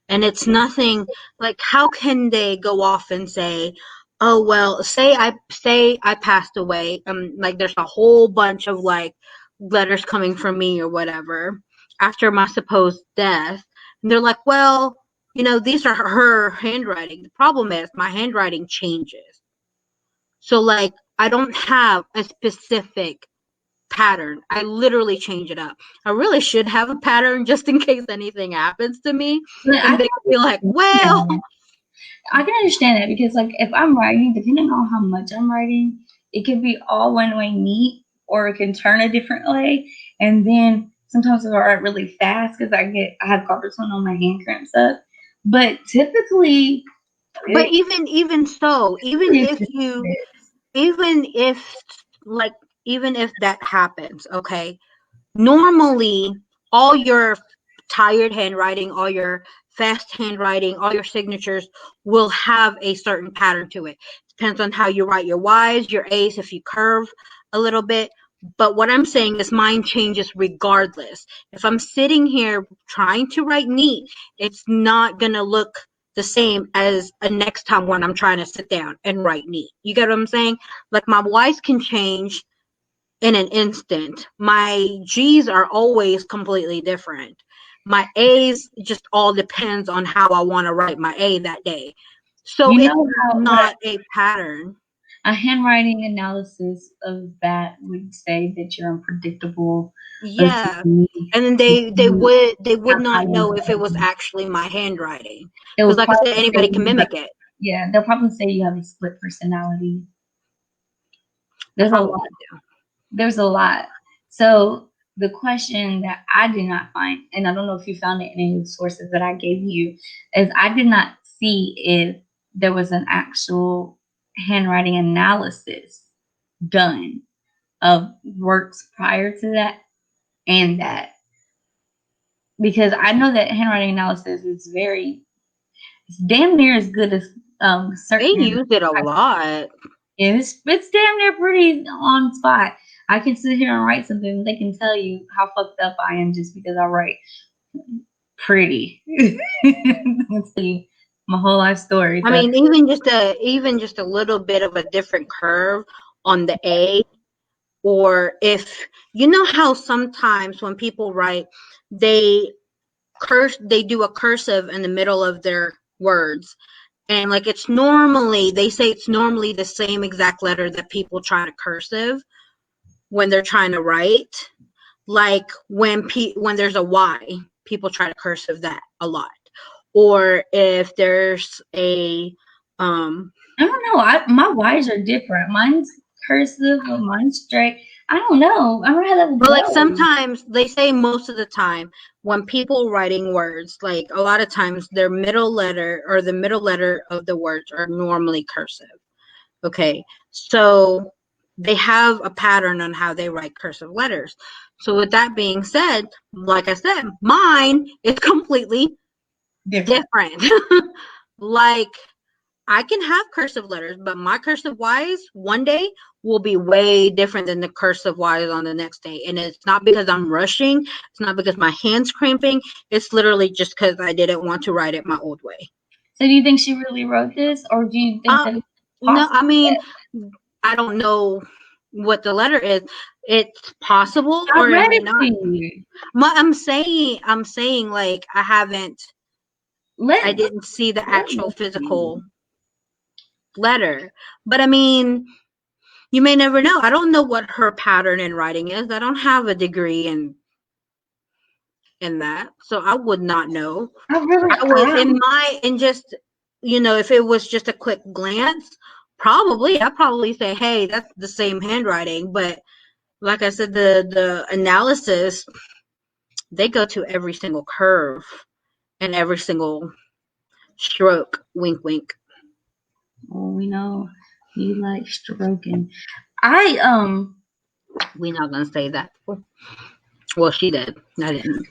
And it's nothing like, how can they go off and say, oh, well, say I passed away. Like there's a whole bunch of like letters coming from me or whatever after my supposed death. And they're like, well, you know, these are her handwriting. The problem is my handwriting changes. So like, I don't have a specific pattern. I literally change it up. I really should have a pattern just in case anything happens to me. And they feel like, well, I can understand that, because like if I'm writing, depending on how much I'm writing, it can be all one way neat, or it can turn a different way. And then sometimes I write really fast because I have carpal tunnel on my hand cramps up. But typically, even if that happens, okay, normally all your tired handwriting, all your fast handwriting, all your signatures will have a certain pattern to it. Depends on how you write your Y's, your A's, if you curve a little bit. But what I'm saying is mine changes regardless. If I'm sitting here trying to write neat, it's not going to look the same as a next time when I'm trying to sit down and write neat. You get what I'm saying? Like my Y's can change in an instant. My G's are always completely different. My A's just all depends on how I want to write my A that day. So it's not a pattern. A handwriting analysis of that would say that you're unpredictable. Yeah. And then they would not know if it was actually my handwriting. Because like I said, anybody can mimic it. Yeah, they'll probably say you have a split personality. There's a lot. So the question that I did not find, and I don't know if you found it in any of the sources that I gave you, is I did not see if there was an actual handwriting analysis done of works prior to that and that. Because I know that handwriting analysis is it's damn near as good as certain. They use it a lot. It's damn near pretty on spot. I can sit here and write something, and they can tell you how fucked up I am just because I write pretty. Let's see my whole life story. I mean, even just a little bit of a different curve on the A, or if you know how sometimes when people write, they do a cursive in the middle of their words, and like they say it's normally the same exact letter that people try to cursive when they're trying to write. Like when there's a Y, people try to cursive that a lot. Or if there's a I don't know. My Y's are different. Mine's cursive, or mine's straight. I don't know. I don't know how that would go. But like sometimes they say most of the time when people writing words, like a lot of times their middle letter or the middle letter of the words are normally cursive. Okay, so they have a pattern on how they write cursive letters. So with that being said, like I said, mine is completely different. Like I can have cursive letters, but my cursive Y's one day will be way different than the cursive Y's on the next day. And it's not because I'm rushing. It's not because my hand's cramping. It's literally just because I didn't want to write it my old way. So do you think she really wrote this, or do you think that no, I mean, I don't know what the letter is. It's possible, or it may not. I'm saying like I haven't. I didn't see the actual physical letter, but I mean, you may never know. I don't know what her pattern in writing is. I don't have a degree in that, so I would not know. I would just if it was just a quick glance, I'd probably say, hey, that's the same handwriting. But like I said, the analysis, they go to every single curve and every single stroke. Wink, wink. Well, we know you like stroking. We're not gonna say that. Well, she did. I didn't.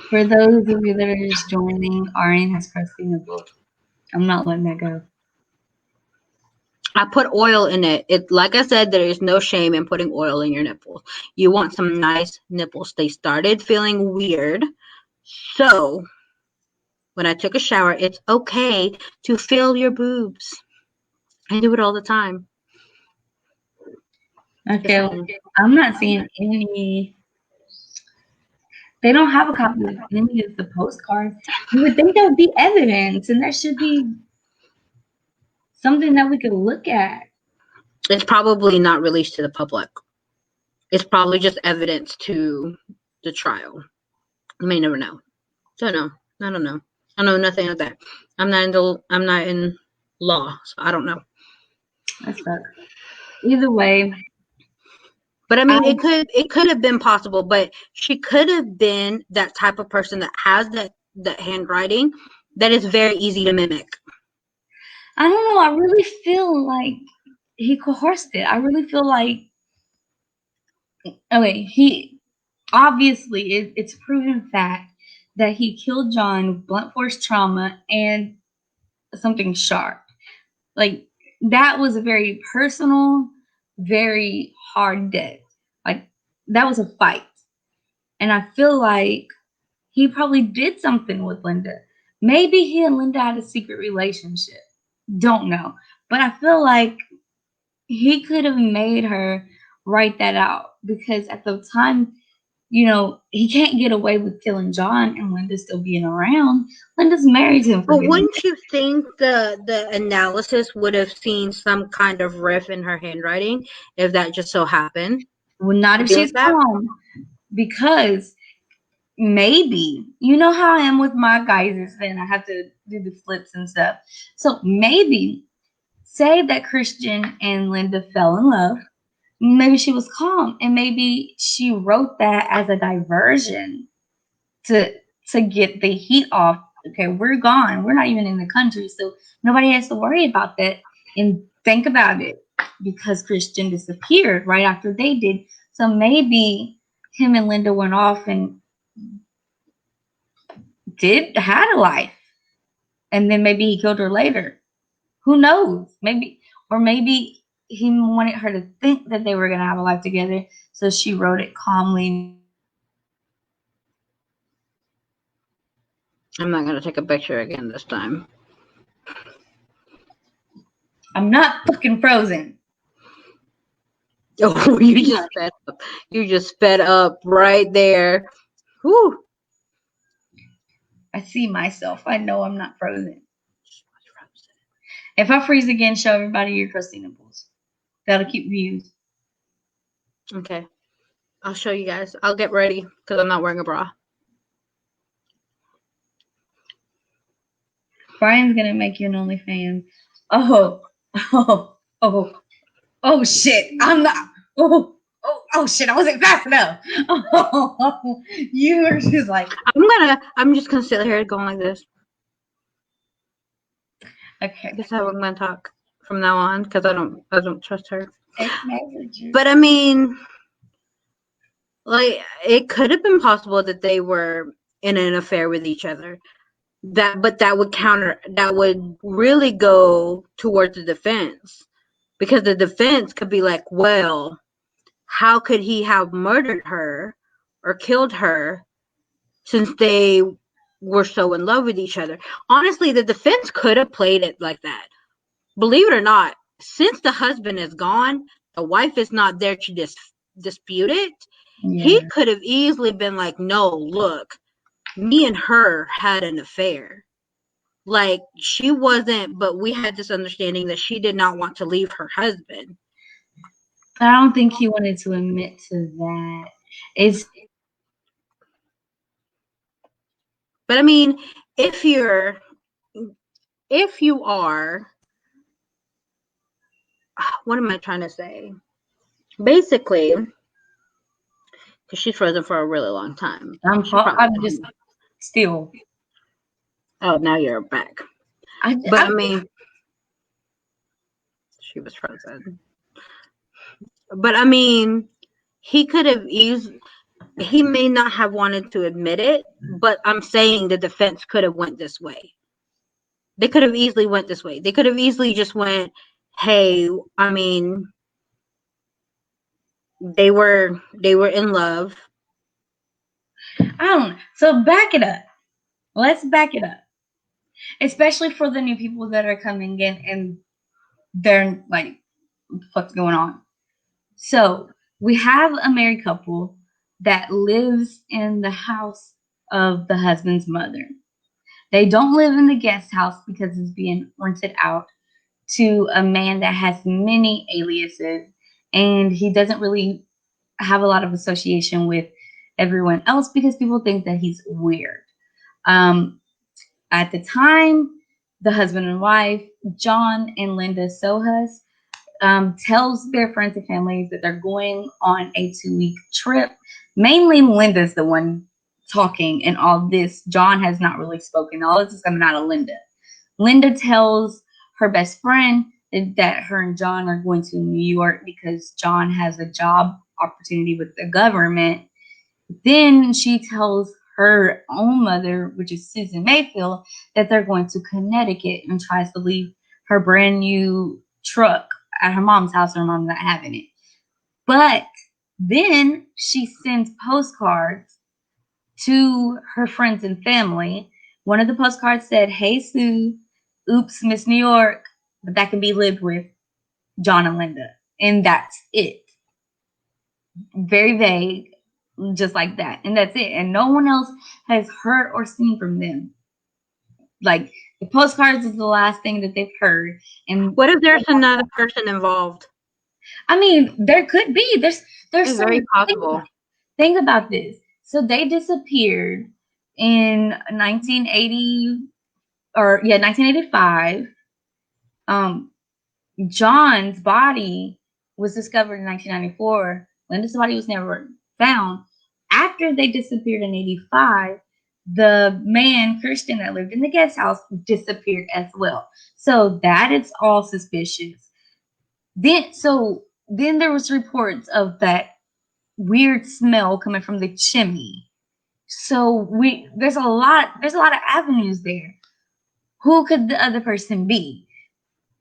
For those of you that are just joining, Arianne has crusty nipples. I'm not letting that go. I put oil in it. Like I said, there is no shame in putting oil in your nipples. You want some nice nipples. They started feeling weird. So when I took a shower, it's okay to feel your boobs. I do it all the time. Okay, I'm not seeing any. They don't have a copy of any of the postcards. You would think that would be evidence, and that should be something that we could look at. It's probably not released to the public. It's probably just evidence to the trial. You may never know. Don't know. I don't know. I know nothing of that. I'm not in law, so I don't know. That sucks. Either way. But I mean, it could have been possible, but she could have been that type of person that has that handwriting that is very easy to mimic. I don't know. I really feel like he coerced it. I really feel like, he obviously it's proven fact that he killed John with blunt force trauma and something sharp. Like that was a very personal, very hard death. Like that was a fight. And I feel like he probably did something with Linda. Maybe he and Linda had a secret relationship. Don't know. But I feel like he could have made her write that out because at the time, he can't get away with killing John and Linda still being around. Linda's married to him for But wouldn't you think the analysis would have seen some kind of riff in her handwriting if that just so happened? Well, not if she's calm. Because maybe, you know how I am with my guys, then I have to do the flips and stuff. So maybe, say that Christian and Linda fell in love. Maybe she was calm, and maybe she wrote that as a diversion to get the heat off. Okay, we're gone. We're not even in the country, so nobody has to worry about that. And think about it, because Christian disappeared right after they did. So maybe him and Linda went off and had a life, and then maybe he killed her later. Who knows? Maybe he wanted her to think that they were going to have a life together, so she wrote it calmly. I'm not going to take a picture again this time. I'm not fucking frozen. Oh, you just sped up. You just sped up right there. Whew. I see myself. I know I'm not frozen. If I freeze again, show everybody your crusty nipples. That'll keep views. Okay. I'll show you guys. I'll get ready because I'm not wearing a bra. Brian's gonna make you an OnlyFans. Oh shit! I'm not. Oh shit! I wasn't fast enough. You were just like. I'm just gonna sit here going like this. Okay. That's how I'm gonna talk from now on because I don't trust her. But I mean, like, it could have been possible that they were in an affair with each other. But that would really go towards the defense, because the defense could be like, well, how could he have murdered her or killed her since they were so in love with each other? Honestly, the defense could have played it like that. Believe it or not, since the husband is gone, the wife is not there to dispute it. Yeah. He could have easily been like, no, look, me and her had an affair. Like, she wasn't, but we had this understanding that she did not want to leave her husband. I don't think he wanted to admit to that. But I mean, if you are, what am I trying to say? Basically, because she's frozen for a really long time. I'm just still. Oh, now you're back. I mean, she was frozen. But I mean, he could have he may not have wanted to admit it, but I'm saying the defense could have went this way. They could have easily went this way. They could have easily just went, hey, I mean, they were in love. I don't know. So back it up. Let's back it up. Especially for the new people that are coming in and they're like, what's going on? So we have a married couple that lives in the house of the husband's mother. They don't live in the guest house because it's being rented out to a man that has many aliases, and he doesn't really have a lot of association with everyone else because people think that he's weird. At the time, the husband and wife, John and Linda Sohas, tells their friends and families that they're going on a 2-week trip. Mainly Linda's the one talking and all this. John has not really spoken. All this is coming out of Linda. Linda tells her best friend that her and John are going to New York because John has a job opportunity with the government. Then she tells her own mother, which is Susan Mayfield, that they're going to Connecticut and tries to leave her brand new truck at her mom's house. Her mom's not having it. But then she sends postcards to her friends and family One of the postcards said, "Hey Sue, oops, Miss New York, but that can be lived with, John and Linda." And that's it. Very vague, just like that. And that's it. And no one else has heard or seen from them. Like, the postcards is the last thing that they've heard. And what if there's another person involved? I mean, there could be. There's It's very possible. Think about this. So they disappeared in 1985. John's body was discovered in 1994. Linda's body was never found. After they disappeared in 85, the man, Christian, that lived in the guest house disappeared as well. So that is all suspicious. Then there was reports of that weird smell coming from the chimney. So there's a lot of avenues there. Who could the other person be?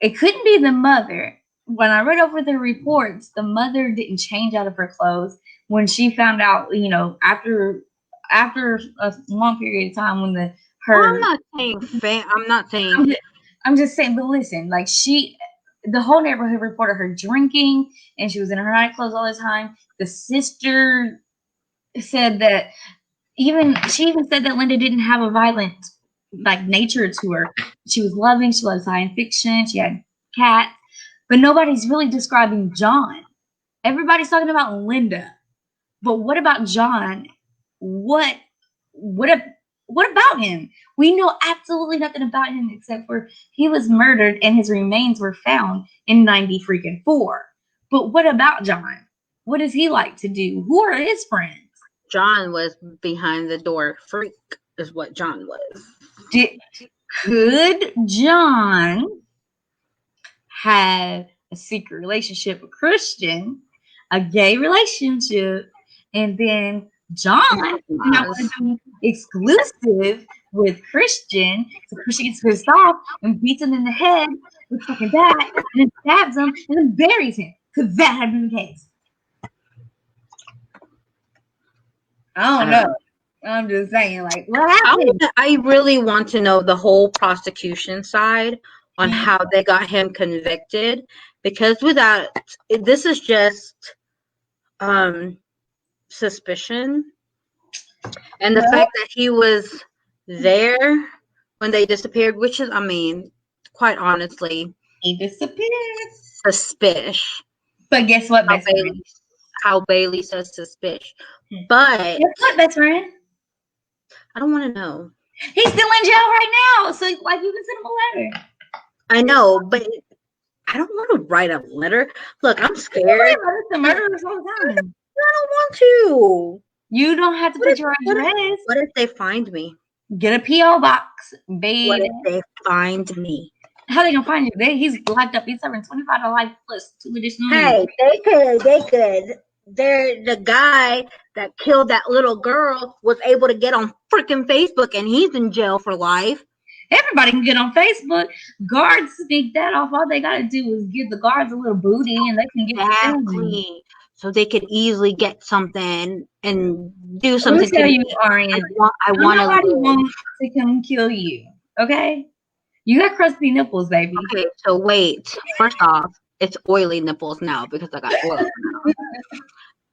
It couldn't be the mother. When I read over the reports, the mother didn't change out of her clothes when she found out, after a long period of time when I'm not saying I'm just saying, but listen, like the whole neighborhood reported her drinking and she was in her night clothes all the time. The sister said that she even said that Linda didn't have a violent nature to her. She was loving, she loved science fiction, she had cats, but nobody's really describing John. Everybody's talking about Linda. But what about John? What about him? We know absolutely nothing about him except for he was murdered and his remains were found in 94. But what about John? What does he like to do? Who are his friends? John was behind the door freak, is what John was. Could John have a secret relationship with Christian, a gay relationship, and then John not to be exclusive with Christian, so Christian gets pissed off and beats him in the head with fucking that, and then stabs him and then buries him? Could that have been the case? I don't know. I'm just saying, what happened? I really want to know the whole prosecution side on how they got him convicted, because this is just suspicion, and the fact that he was there when they disappeared, which is, quite honestly, he disappeared. Suspicious. But guess what, how Bailey says suspicious. But guess what, best friend? I don't want to know. He's still in jail right now, so you can send him a letter. I know, but I don't want to write a letter. Look, I'm scared. The murderers all the time. I don't want to. You don't have to put your address. What if they find me? Get a P.O. box, baby. What if they find me? How they gonna find you? He's locked up. He's serving 25 to life plus 2 additional years. Hey, they could. The guy that killed that little girl was able to get on freaking Facebook, and he's in jail for life. Everybody can get on Facebook. Guards sneak that off. All they gotta do is give the guards a little booty, and they can get exactly. So they could easily get something and do something. Let me tell you, Arianne, nobody wants to come kill you. Okay, you got crusty nipples, baby. Okay, so wait. First off, it's oily nipples now because I got oil now.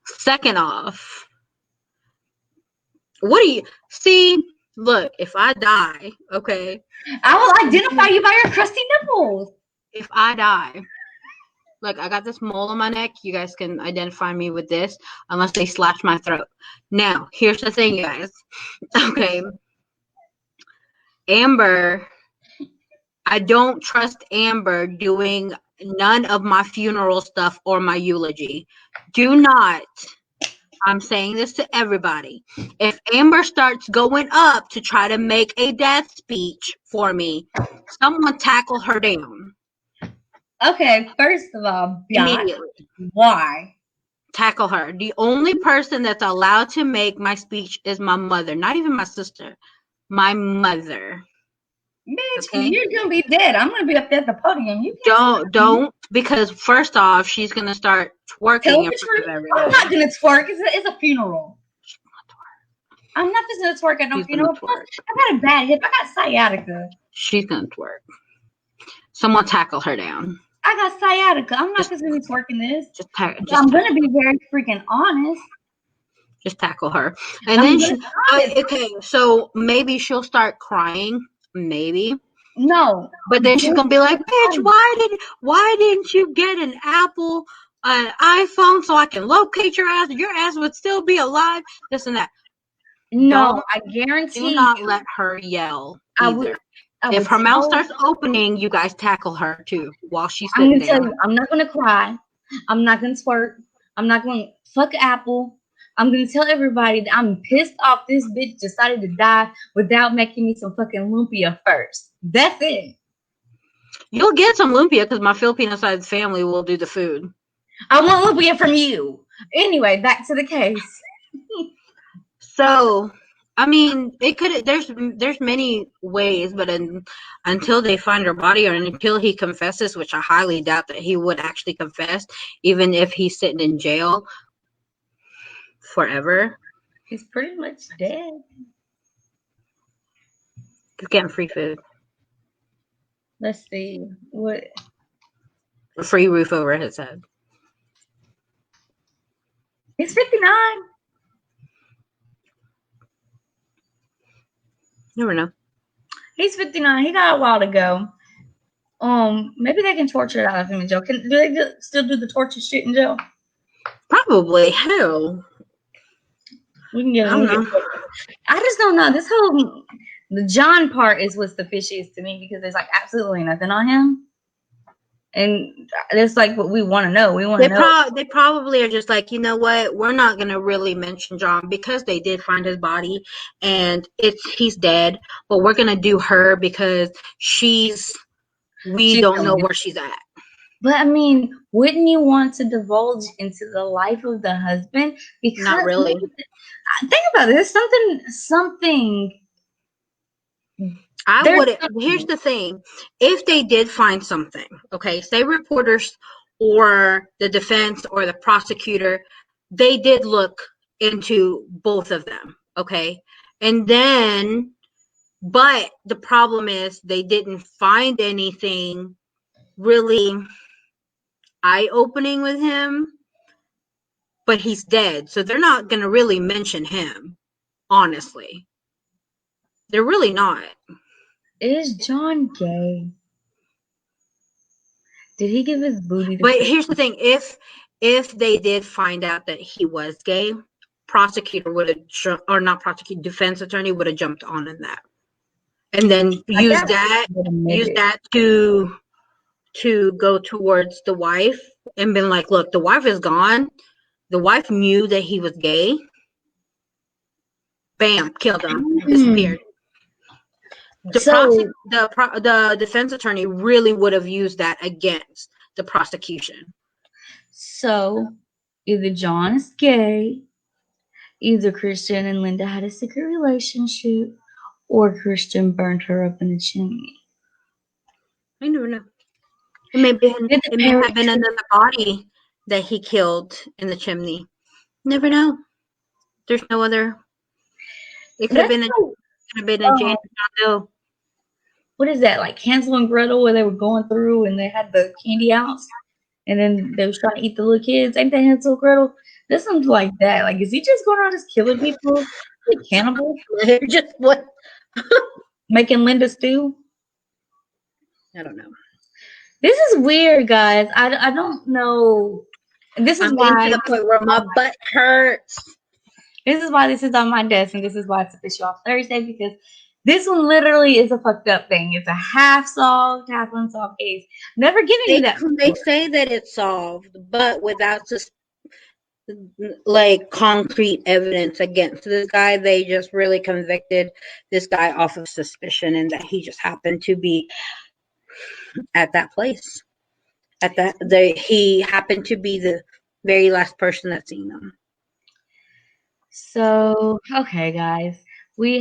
Second off, what do you see? Look, if I die, okay, I will identify you by your crusty nipples. If I die, look, I got this mole on my neck. You guys can identify me with this unless they slash my throat. Now, here's the thing, guys. Okay. Amber, I don't trust Amber doing none of my funeral stuff or my eulogy. Do not. I'm saying this to everybody. If Amber starts going up to try to make a death speech for me, someone tackle her down. Okay, first of all, immediately. Why? Tackle her. The only person that's allowed to make my speech is my mother, not even my sister. My mother. Bitch, okay? You're gonna be dead. I'm gonna be up there at the podium. You don't, because first off, she's gonna start twerking in front of everyone. I'm not gonna twerk. It's a funeral. I'm not just gonna twerk. I don't, She's gonna plus, twerk. I got a bad hip. I got sciatica. She's gonna twerk. Someone tackle her down. I got sciatica. I'm not just gonna be twerking this. I'm gonna be very freaking honest. Just tackle her, and then okay. So maybe she'll start crying. Maybe. No, but then she's gonna be like, "Bitch, why didn't you get an iPhone so I can locate your ass? Your ass would still be alive." This and that. No, I guarantee. Do not let her yell either. If her mouth starts opening, you guys tackle her too while she's sitting there. I'm gonna tell you, I'm not gonna cry. I'm not gonna twerk. I'm not gonna fuck Apple. I'm gonna tell everybody that I'm pissed off this bitch decided to die without making me some fucking lumpia first. That's it. You'll get some lumpia because my Filipino side of the family will do the food. I want lumpia from you. Anyway, back to the case. So, I mean, it could. There's many ways, but until they find her body or until he confesses, which I highly doubt that he would actually confess, even if he's sitting in jail forever. He's pretty much dead. He's getting free food. Let's see what. A free roof over his head. He's 59. Never know. He's 59. He got a while to go. Maybe they can torture it out of him in jail. Do they still do the torture shit in jail? Probably. Hell. We can get him. I just don't know. This whole the John part is what's the fishiest to me because there's like absolutely nothing on him. And it's like what we want to know. We want to know. They probably are just like, you know what? We're not going to really mention John because they did find his body and he's dead. But we're going to do her because we don't know where she's at. But I mean, wouldn't you want to divulge into the life of the husband? Because not really. Think about this. Something. Here's the thing. If they did find something, okay, say reporters or the defense or the prosecutor, they did look into both of them, okay? And then, but the problem is they didn't find anything really eye-opening with him, but he's dead. So they're not going to really mention him, honestly. They're really not. Is John gay? Did he give his booty to But here's the thing. If they did find out that he was gay, prosecutor would have, or not prosecutor, defense attorney would have jumped on in that. And then use that to go towards the wife and been like, look, the wife is gone. The wife knew that he was gay. Bam, killed him, disappeared. The defense attorney really would have used that against the prosecution. So either John is gay, either Christian and Linda had a secret relationship, or Christian burned her up in the chimney. I don't know. It may have been another body that he killed in the chimney. Never know. There's no other. It could have been a Jane Doe. What is that, like Hansel and Gretel, where they were going through and they had the candy house, and then they was trying to eat the little kids? Ain't that Hansel and Gretel? This one's like that. Like, is he just going around just killing people? Like cannibal? Just what? Making Linda stew? I don't know. This is weird, guys. I don't know. This is why to the point where my butt hurts. This is why this is on my desk, and this is why it's official off Thursday, because this one literally is a fucked up thing. It's a half solved, half unsolved case. Never giving you that. They say that it's solved, but without just like concrete evidence against this guy. They just really convicted this guy off of suspicion, and that he just happened to be at that place. He happened to be the very last person that seen them. So, okay, guys, we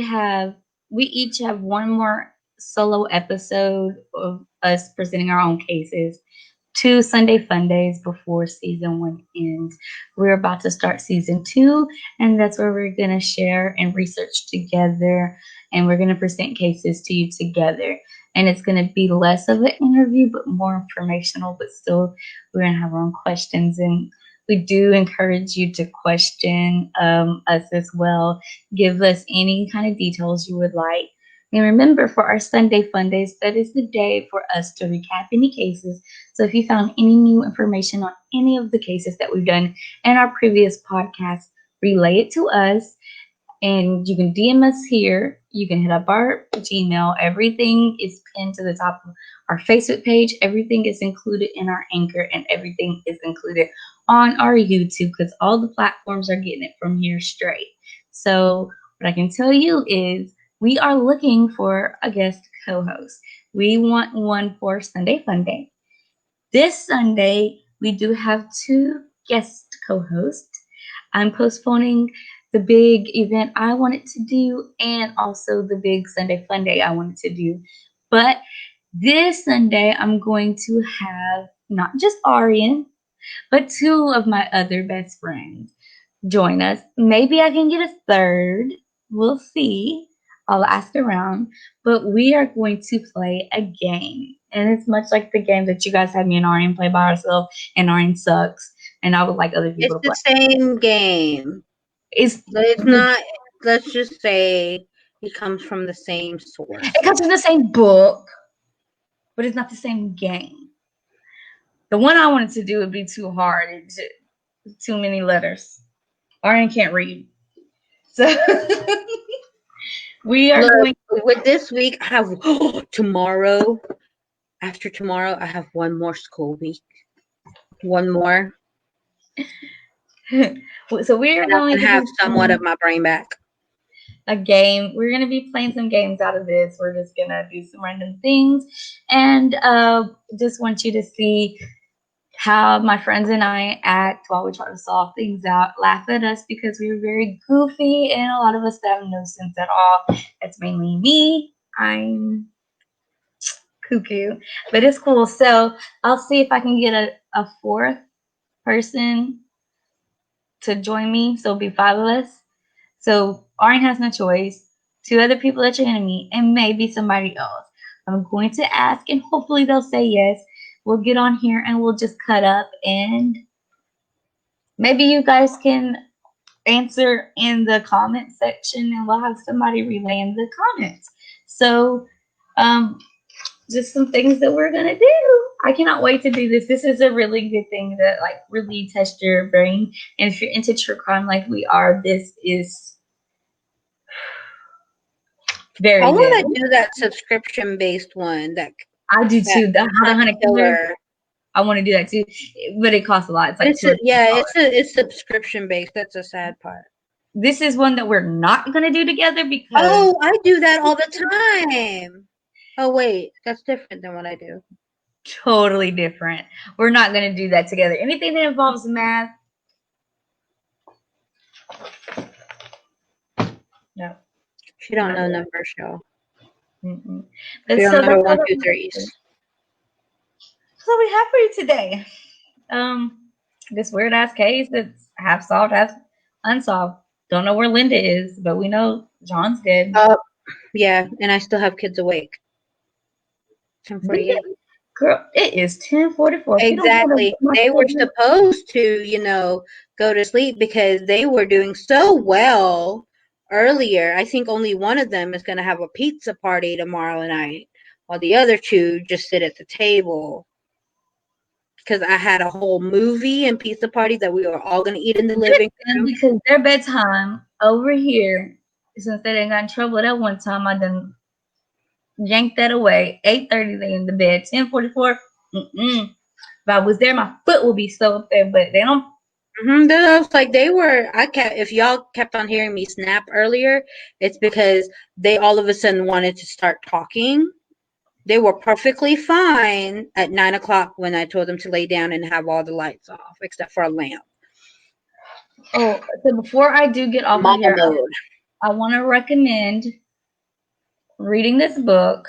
each have one more solo episode of us presenting our own cases. 2 Sunday Fun Days before season 1 ends. We're about to start season 2, and that's where we're going to share and research together, and we're going to present cases to you together. And it's going to be less of an interview, but more informational, but still we're going to have our own questions. And we do encourage you to question us as well. Give us any kind of details you would like. And remember, for our Sunday Fun Days, that is the day for us to recap any cases. So if you found any new information on any of the cases that we've done in our previous podcast, relay it to us. And you can DM us here. You can hit up our Gmail. Everything is pinned to the top of our Facebook page. Everything is included in our Anchor, and everything is included on our YouTube, because all the platforms are getting it from here straight. So what I can tell you is we are looking for a guest co-host. We want one for Sunday Fun Day. This Sunday, we do have 2 guest co-hosts. I'm postponing the big event I wanted to do, and also the big Sunday Fun Day I wanted to do. But this Sunday, I'm going to have not just Arianne, but 2 of my other best friends join us. Maybe I can get a third. We'll see. I'll ask around. But we are going to play a game. And it's much like the game that you guys had me and Arianne play by ourselves, and Arianne sucks. And I would like other people to play. It's the same game. It's not, let's just say it comes from the same source. It comes from the same book, but it's not the same game. The one I wanted to do would be too hard. It's too many letters. Arianne can't read. So we are going with this week. I have tomorrow. After tomorrow, I have one more school week. One more. So we're going to have somewhat of my brain back. A game. We're going to be playing some games out of this. We're just going to do some random things, and just want you to see how my friends and I act while we try to solve things out. Laugh at us because we're very goofy, and a lot of us have no sense at all. That's mainly me. I'm cuckoo, but it's cool. So I'll see if I can get a 4th person to join me. So it'll be 5 of us. So Arianne has no choice. 2 other people that you're going to meet, and maybe somebody else. I'm going to ask, and hopefully they'll say yes. We'll get on here and we'll just cut up, and maybe you guys can answer in the comment section, and we'll have somebody relay in the comments. So just some things that we're going to do. I cannot wait to do this. This is a really good thing that really test your brain. And if you're into true crime like we are, this is very good. I want to do that subscription-based one. I do too. The How to Hunt a Killer. I want to do that too, but it costs a lot. It's subscription-based. That's a sad part. This is one that we're not going to do together because... I do that all the time. Oh, wait. That's different than what I do. Totally different. We're not going to do that together. Anything that involves math. No. She don't know numbers, y'all. Mm-mm. She don't know 1, 2, 3s. So we have for you today. This weird ass case that's half solved, half unsolved. Don't know where Linda is, but we know John's dead. Yeah, and I still have kids awake. 10:48. Girl, it is 10:44. Exactly. They were supposed to, go to sleep because they were doing so well earlier. I think only one of them is going to have a pizza party tomorrow night, while the other 2 just sit at the table. Because I had a whole movie and pizza party that we were all going to eat in the living room. Because their bedtime over here, since they didn't got in trouble that one time, I done yanked that away. 8:30 they in the bed. 10:44. If I was there, my foot would be so up there, but they don't. If y'all kept on hearing me snap earlier, it's because they all of a sudden wanted to start talking. They were perfectly fine at 9 o'clock when I told them to lay down and have all the lights off, except for a lamp. Oh, so before I do get off of here, I want to recommend reading this book.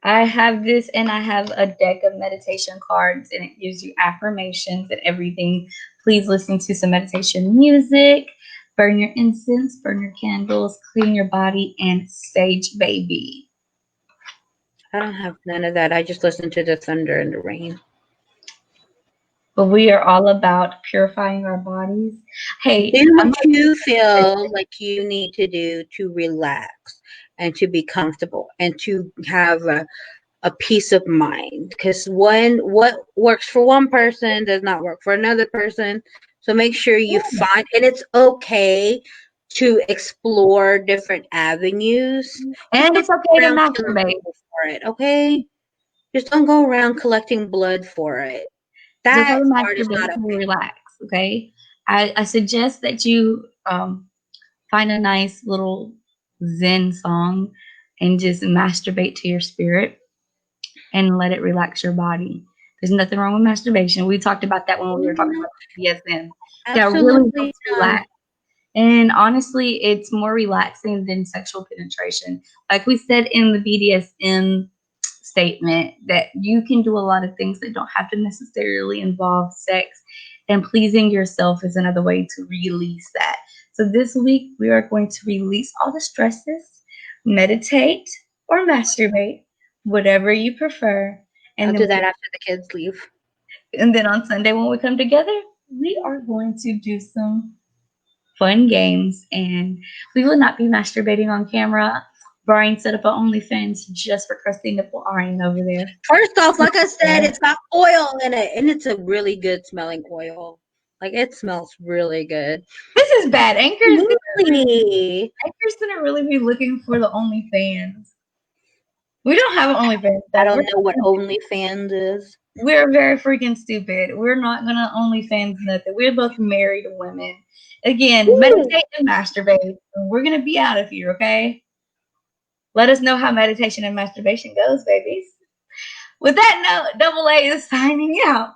I have this, and I have a deck of meditation cards, and it gives you affirmations and everything. Please listen to some meditation music, burn your incense, burn your candles, clean your body, and sage baby. I don't have none of that. I just listen to the thunder and the rain. But we are all about purifying our bodies. Hey, do what you feel like you need to do to relax and to be comfortable and to have a peace of mind. Because what works for one person does not work for another person. So make sure you find, and it's okay to explore different avenues. And it's okay to masturbate for it, okay? Just don't go around collecting blood for it. That part is not okay. Relax, okay? I suggest that you find a nice little Zen song and just masturbate to your spirit and let it relax your body. There's nothing wrong with masturbation. We talked about that when we were talking about BDSM. Absolutely that really relax. And honestly, it's more relaxing than sexual penetration. Like we said in the BDSM statement, that you can do a lot of things that don't have to necessarily involve sex, and pleasing yourself is another way to release that. So this week we are going to release all the stresses, meditate or masturbate, whatever you prefer. And I'll do that after the kids leave. And then on Sunday when we come together, we are going to do some fun games, and we will not be masturbating on camera. Brian set up an OnlyFans just for crusty nipple Arianne over there. First off, like I said, it's got oil in it, and it's a really good smelling oil. Like, it smells really good. This is bad. Anchor's gonna really be looking for the OnlyFans. We don't have an OnlyFans. I don't know what OnlyFans is. We're very freaking stupid. We're not gonna OnlyFans nothing. We're both married women. Again, meditate and masturbate. We're gonna be out of here, okay? Let us know how meditation and masturbation goes, babies. With that note, Double A is signing out.